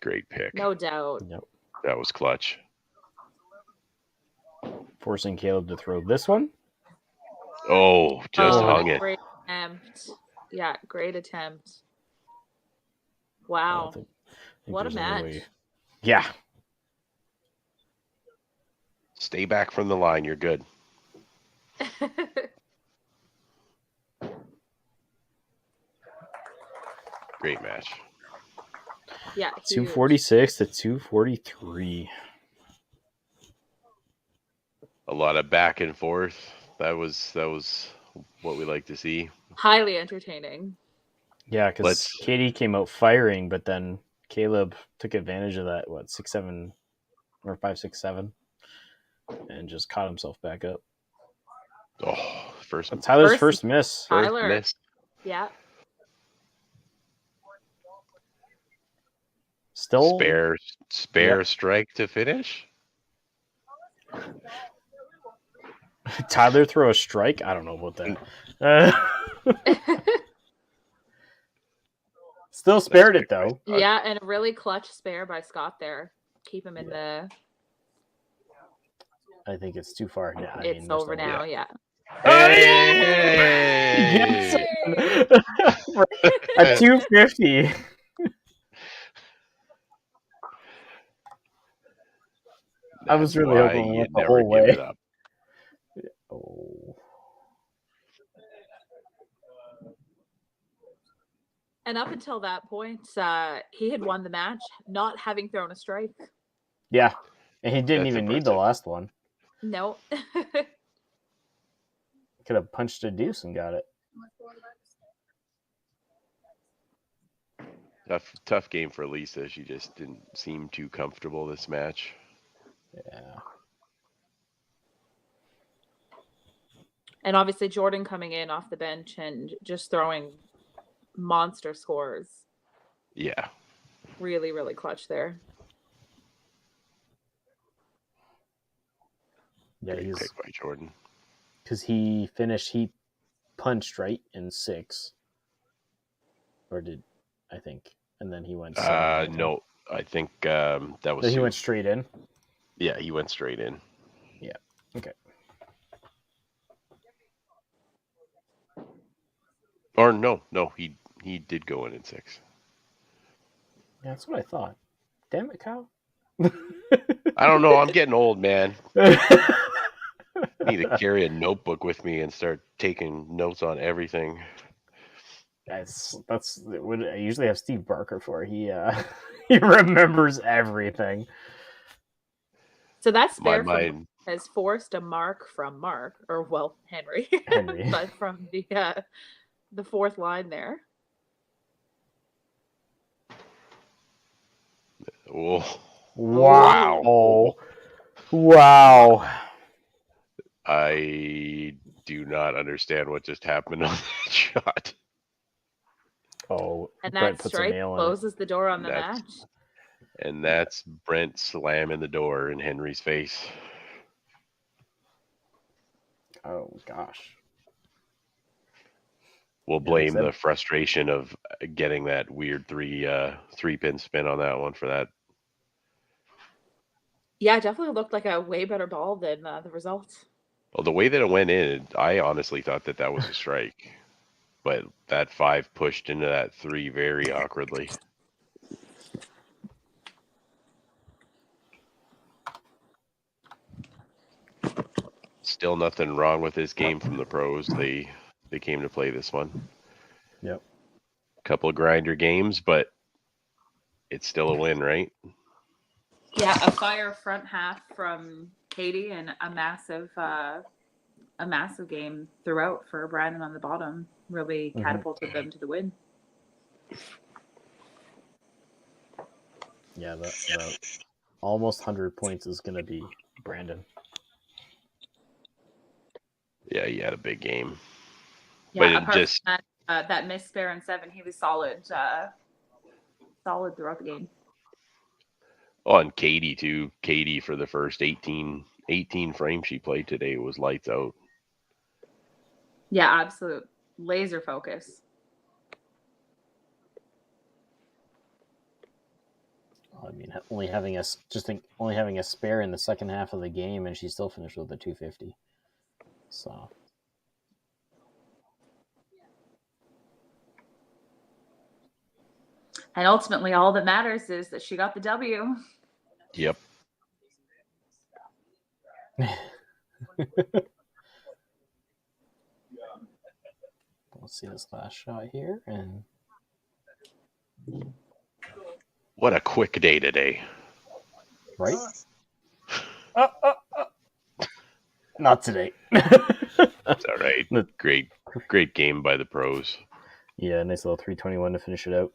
Great pick. No doubt. Yep. That was clutch. Forcing Caleb to throw this one. Oh, just hung it. Great attempt. Yeah, great attempt. Wow. think what a match. Yeah. Stay back from the line. You're good. Great match. Yeah. 246 to 243. A lot of back and forth. That was what we like to see. Highly entertaining. Yeah, because Katie came out firing, but then Caleb took advantage of that. 6-7 or 5-6-7, and just caught himself back up. Oh, Tyler's first miss. Tyler. First miss. Yeah. Still spare strike to finish. Tyler throw a strike? I don't know about that. Still spared it though. Yeah, and a really clutch spare by Scott there. Keep him in the. I think it's too far. Yeah, it's over now. Yeah. Hey! At 250. I was really hoping we went the whole way. Oh. And up until that point, he had won the match, not having thrown a strike. Yeah, and he didn't even need the last one. No. Could have punched a deuce and got it. Tough game for Lisa. She just didn't seem too comfortable this match. Yeah. And obviously Jordan coming in off the bench and just throwing monster scores. Yeah. Really, really clutch there. Yeah, he's pick by Jordan. Because he punched right in 6. Or I think. And then he went 7. No, I think that was. So he went straight in? Yeah, he went straight in. Yeah. Okay. Or no, he did go in 6. Yeah, that's what I thought. Damn it, Kyle. I don't know. I'm getting old, man. I need to carry a notebook with me and start taking notes on everything. That's what I usually have Steve Barker for. He he remembers everything. So that spare from has forced a mark from Mark, or well, Henry. But from the fourth line there. Oh. Wow. Wow. I do not understand what just happened on that shot. Oh, and that strike closes the door on the match. And that's Brent slamming the door in Henry's face. Oh, gosh. We'll blame the frustration of getting that weird three-pin spin on that one for that. Yeah, it definitely looked like a way better ball than the results. Well, the way that it went in, I honestly thought that was a strike. But that 5 pushed into that 3 very awkwardly. Still nothing wrong with this game from the pros. They came to play this one. Yep. Couple of grinder games, but it's still a win, right? Yeah, a fire front half from Katie and a massive game throughout for Brandon on the bottom. Really catapulted them to the win. Yeah, that almost 100 points is going to be Brandon. Yeah, he had a big game. Yeah, but apart from that missed spare in 7, he was solid throughout the game. Oh, and Katie too. Katie for the first 18 frames she played today was lights out. Yeah, absolute laser focus. I mean, only having a spare in the second half of the game, and she still finished with a 250. So, and ultimately, all that matters is that she got the W. Yep. Let's see this last shot here, and what a quick day today, right? Not today. That's all right. Great game by the pros. Yeah, nice little 321 to finish it out.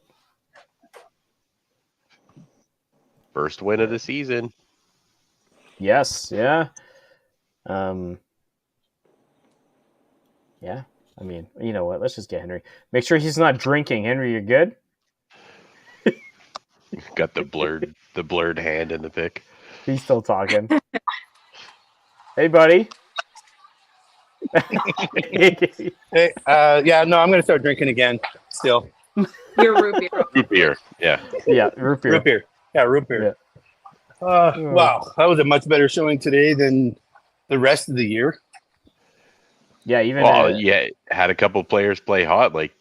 First win of the season. Yes, yeah. Yeah, I mean, you know what? Let's just get Henry. Make sure he's not drinking. Henry, you're good? Got the blurred hand in the pic. He's still talking. Hey, buddy. Hey, yeah, no, I'm going to start drinking again still. Your root beer. Root beer, yeah. Yeah, root beer. Root beer. Yeah, root beer. Yeah. Wow, that was a much better showing today than the rest of the year. Yeah, even had a couple players play hot, like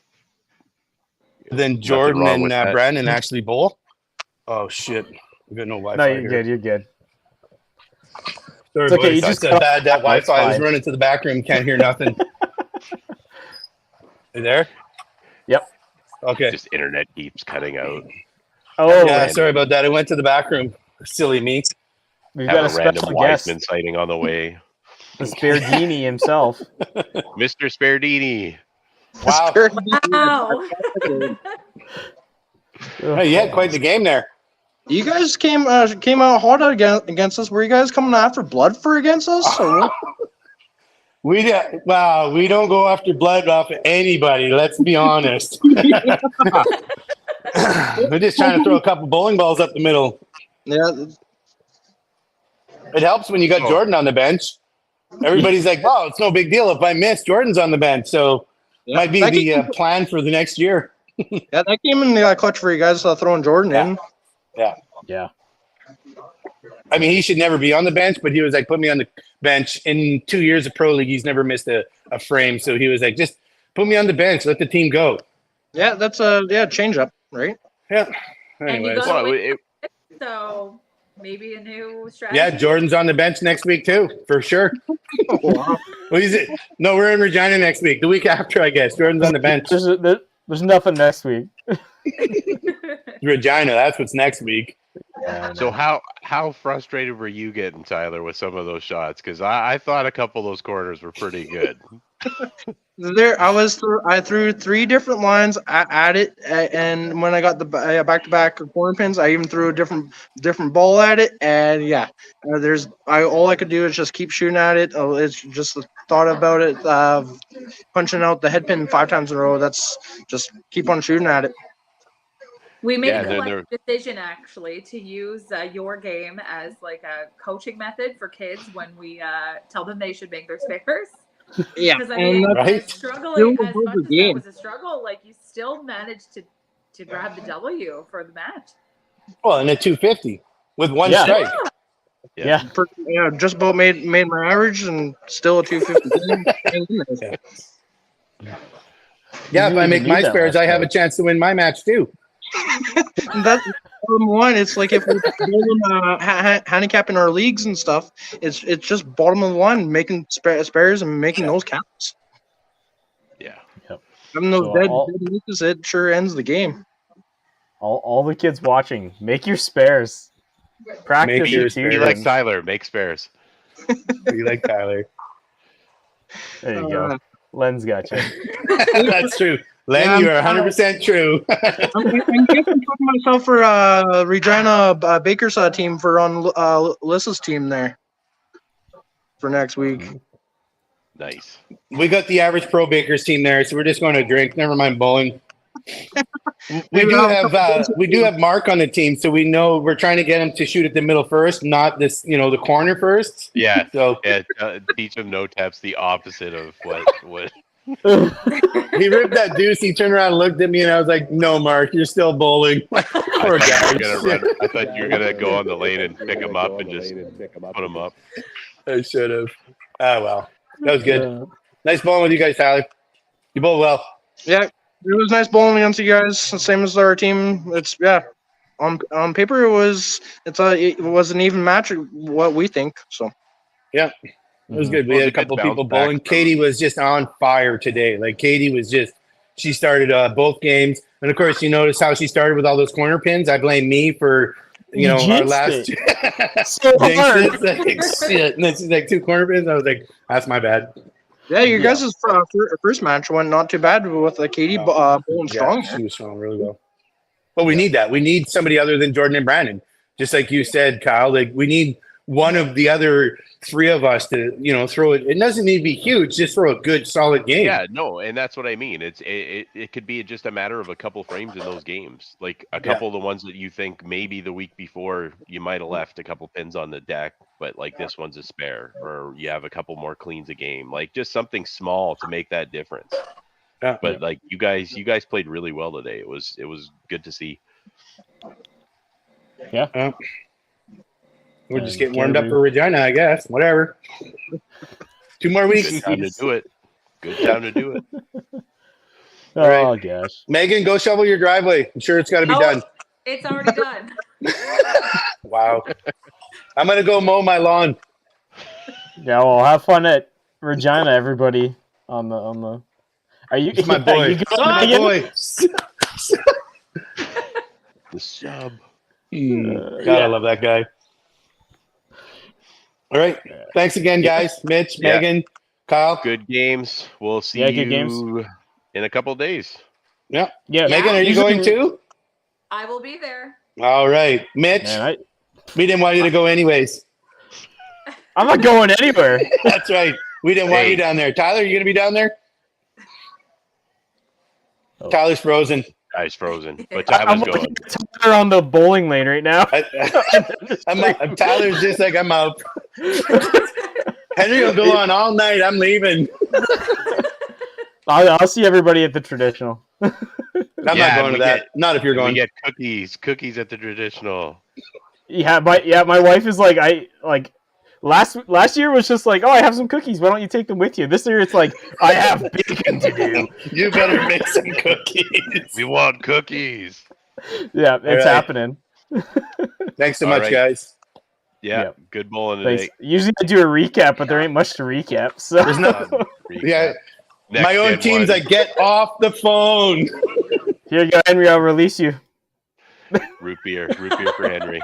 then Jordan and Brandon actually bowl. Oh shit, we got no Wi-Fi. No, you're good. You're good. Sorry, it's okay. You just bad that Wi-Fi. I was running to the back room, can't hear nothing. You there? Yep. Okay. Just internet keeps cutting out. Oh, yeah. Sorry about that. I went to the back room. Silly me. We've got a random special Wiseman guest. sighting on the way. The Spardini himself. Mr. Spardini. Wow. Hey, you had quite the game there. You guys came out hard against us. Were you guys coming after blood against us? Or what? We don't go after blood off of anybody. Let's be honest. We're just trying to throw a couple bowling balls up the middle. Yeah. It helps when you got Jordan on the bench. Everybody's like, "Oh, it's no big deal if I miss. Jordan's on the bench, so might be the plan for the next year." Yeah, that came in the clutch for you guys throwing Jordan in. Yeah. I mean, he should never be on the bench, but he was like, put me on the bench. In 2 years of pro league, he's never missed a frame. So he was like, just put me on the bench. Let the team go. Yeah, that's change up, right? Yeah. Anyways. So maybe a new strategy. Yeah, Jordan's on the bench next week too, for sure. What is it? No, we're in Regina next week. The week after, I guess. Jordan's on the bench. There's nothing next week. Regina, that's what's next week. So how frustrated were you getting, Tyler, with some of those shots? Because I thought a couple of those corners were pretty good. I threw 3 different lines at it, and when I got the back-to-back corner pins, I even threw a different ball at it, and yeah, all I could do is just keep shooting at it. It's just the thought about it, punching out the head pin 5 times in a row. That's just keep on shooting at it. We made a collective decision actually to use your game as like a coaching method for kids when we tell them they should make their spares. Yeah, because I mean, right? struggling as much as that was a struggle, like you still managed to grab the W for the match. Well, and a 250 with 1 strike. Yeah. Just about made my average and still a 250. Yeah, if I make my spares, I have a chance to win my match too. That's bottom line. It's like if we're handicapping our leagues and stuff, it's just bottom of the line, making spares and making those counts. Yeah. Yep. Having those dead misses, it sure ends the game. All the kids watching, make your spares. Practice it too. Be like Tyler, make spares. Be like Tyler. There you go. Len's got you. That's true. Len, you are 100% true. I'm putting myself for Regina Baker's team for on Lissa's team there for next week. Nice. We got the average pro Baker's team there, so we're just going to drink. Never mind bowling. We do have Mark on the team, so we know we're trying to get him to shoot at the middle first, not this, the corner first. Yeah. So teach him no taps, the opposite of what. He ripped that deuce. He turned around and looked at me, and I was like, "No, Mark, you're still bowling." Poor guy. I thought you were gonna go on the lane and pick him up and just put him up. I should have. Ah, well, that was good. Nice bowling with you guys, Tyler. You bowled well. Yeah, it was nice bowling against you guys. Same as our team. It's on paper it was an even match. What we think. So yeah. It was good. We had a couple people bowling. Katie was just on fire today. Like Katie was she started both games. And of course, you notice how she started with all those corner pins. I blame me for, our last so hard. Like, shit. And then she's like 2 corner pins. I was like, that's my bad. Yeah, your guys' first match went not too bad with Katie bowling strong. She was throwing really well. But we need that. We need somebody other than Jordan and Brandon. Just like you said, Kyle, like we need one of the other 3 of us to, throw it. It doesn't need to be huge. Just throw a good, solid game. Yeah, no, and that's what I mean. It could be just a matter of a couple frames in those games. Like a couple of the ones that you think maybe the week before you might have left a couple pins on the deck, but like this one's a spare, or you have a couple more cleans a game. Like just something small to make that difference. Yeah. But like you guys played really well today. It was good to see. Yeah. We're just getting warmed up for Regina, I guess. Whatever. 2 more weeks. Good time to do it. Good time to do it. All right. Oh, gosh. Megan, go shovel your driveway. I'm sure it's got to be done. It's already done. Wow. I'm going to go mow my lawn. Yeah, well, have fun at Regina, everybody. On the. Are you? It's my boy. My boy. The sub. God, I love that guy. All right. Thanks again, guys. Mitch, Megan, Kyle. Good games. We'll see you in a couple of days. Yeah. Yeah. Megan, are you going too? I will be there. All right. Mitch, we didn't want you to go anyways. I'm not going anywhere. That's right. We didn't want you down there. Tyler, you going to be down there? Oh. Tyler's frozen. Guy's frozen, but Tyler's going. Tyler on the bowling lane right now. Tyler's just like, I'm out. Henry will go on all night. I'm leaving. I'll see everybody at the traditional. I'm not going to that. Not if you're going. We get cookies at the traditional. Yeah, my wife is like, Last year was just like, oh, I have some cookies. Why don't you take them with you? This year it's like, I have bacon to do. You better make some cookies. We want cookies. Yeah, it's happening. Thanks so much, guys. Yeah, good bowling today. Usually I do a recap, but there ain't much to recap. So there's no. Yeah, My own team's like, get off the phone. Here you go, Henry. I'll release you. Root beer for Henry.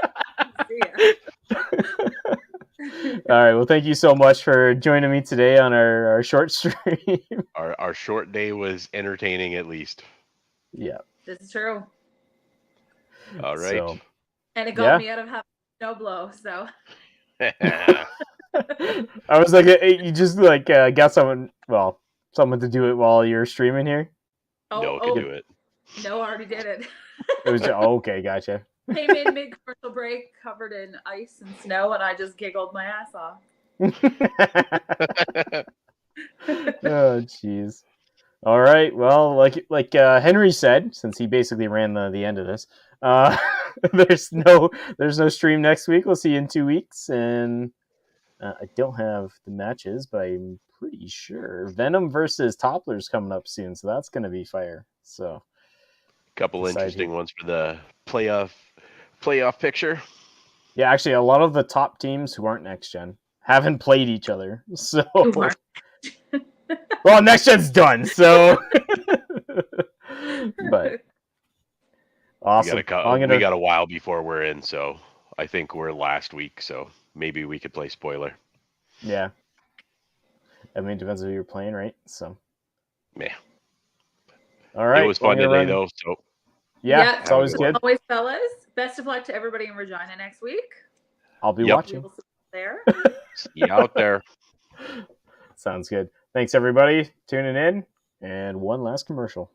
All right. Well, thank you so much for joining me today on our short stream. Our short day was entertaining, at least. Yeah. This is true. All right. So, and it got me out of having snow blow. So. I was like, you just like got someone to do it while you're streaming here. No, can do it. No, I already did it. It was okay, gotcha. Came in mid-commercial break, covered in ice and snow, and I just giggled my ass off. Oh, jeez. All right. Well, like Henry said, since he basically ran the end of this, there's no stream next week. We'll see you in 2 weeks, and I don't have the matches, but I'm pretty sure Venom versus Toppler's coming up soon, so that's going to be fire. So, couple interesting ones for the playoff picture. Yeah, actually, a lot of the top teams who aren't next gen haven't played each other. So, well, next gen's done. So, but awesome. We got a while before we're in, so I think we're last week. So maybe we could play spoiler. Yeah. I mean, it depends on who you're playing, right? So, yeah. All right. It was fun today, though. So, yeah, it's always good. Always, fellas. Best of luck to everybody in Regina next week. I'll be watching. We will see you there. See you out there. Sounds good. Thanks, everybody, tuning in. And one last commercial.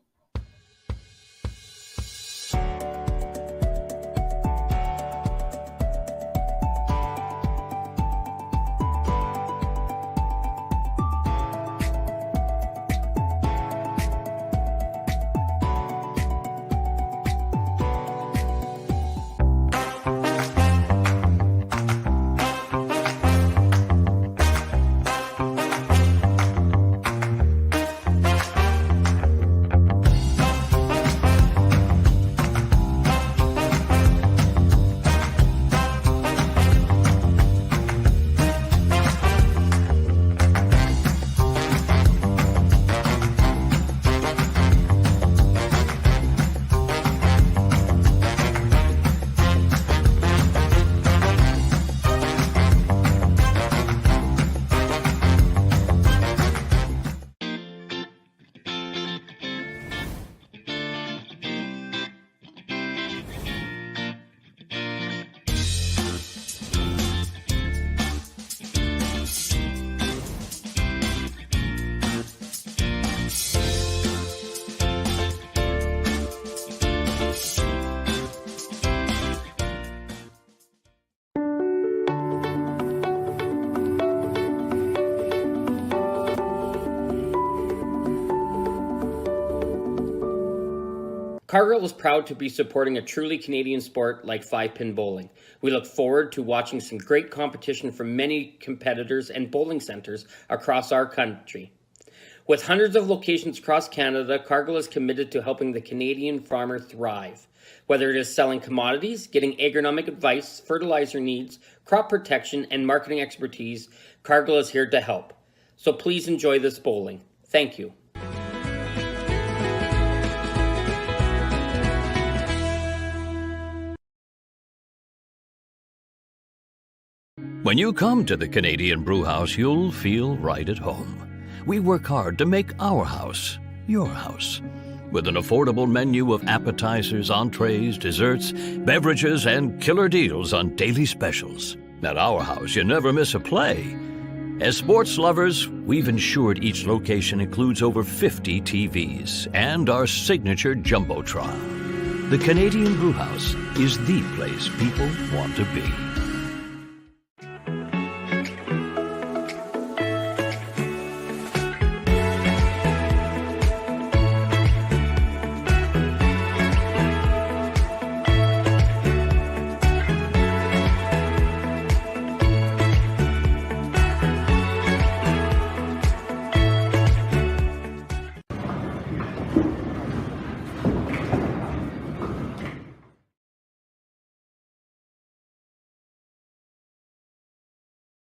Cargill is proud to be supporting a truly Canadian sport like 5-pin bowling. We look forward to watching some great competition from many competitors and bowling centres across our country. With hundreds of locations across Canada, Cargill is committed to helping the Canadian farmer thrive. Whether it is selling commodities, getting agronomic advice, fertilizer needs, crop protection, and marketing expertise, Cargill is here to help. So please enjoy this bowling. Thank you. When you come to the Canadian Brewhouse, you'll feel right at home. We work hard to make our house your house. With an affordable menu of appetizers, entrees, desserts, beverages, and killer deals on daily specials. At our house, you never miss a play. As sports lovers, we've ensured each location includes over 50 TVs and our signature Jumbotron. The Canadian Brewhouse is the place people want to be.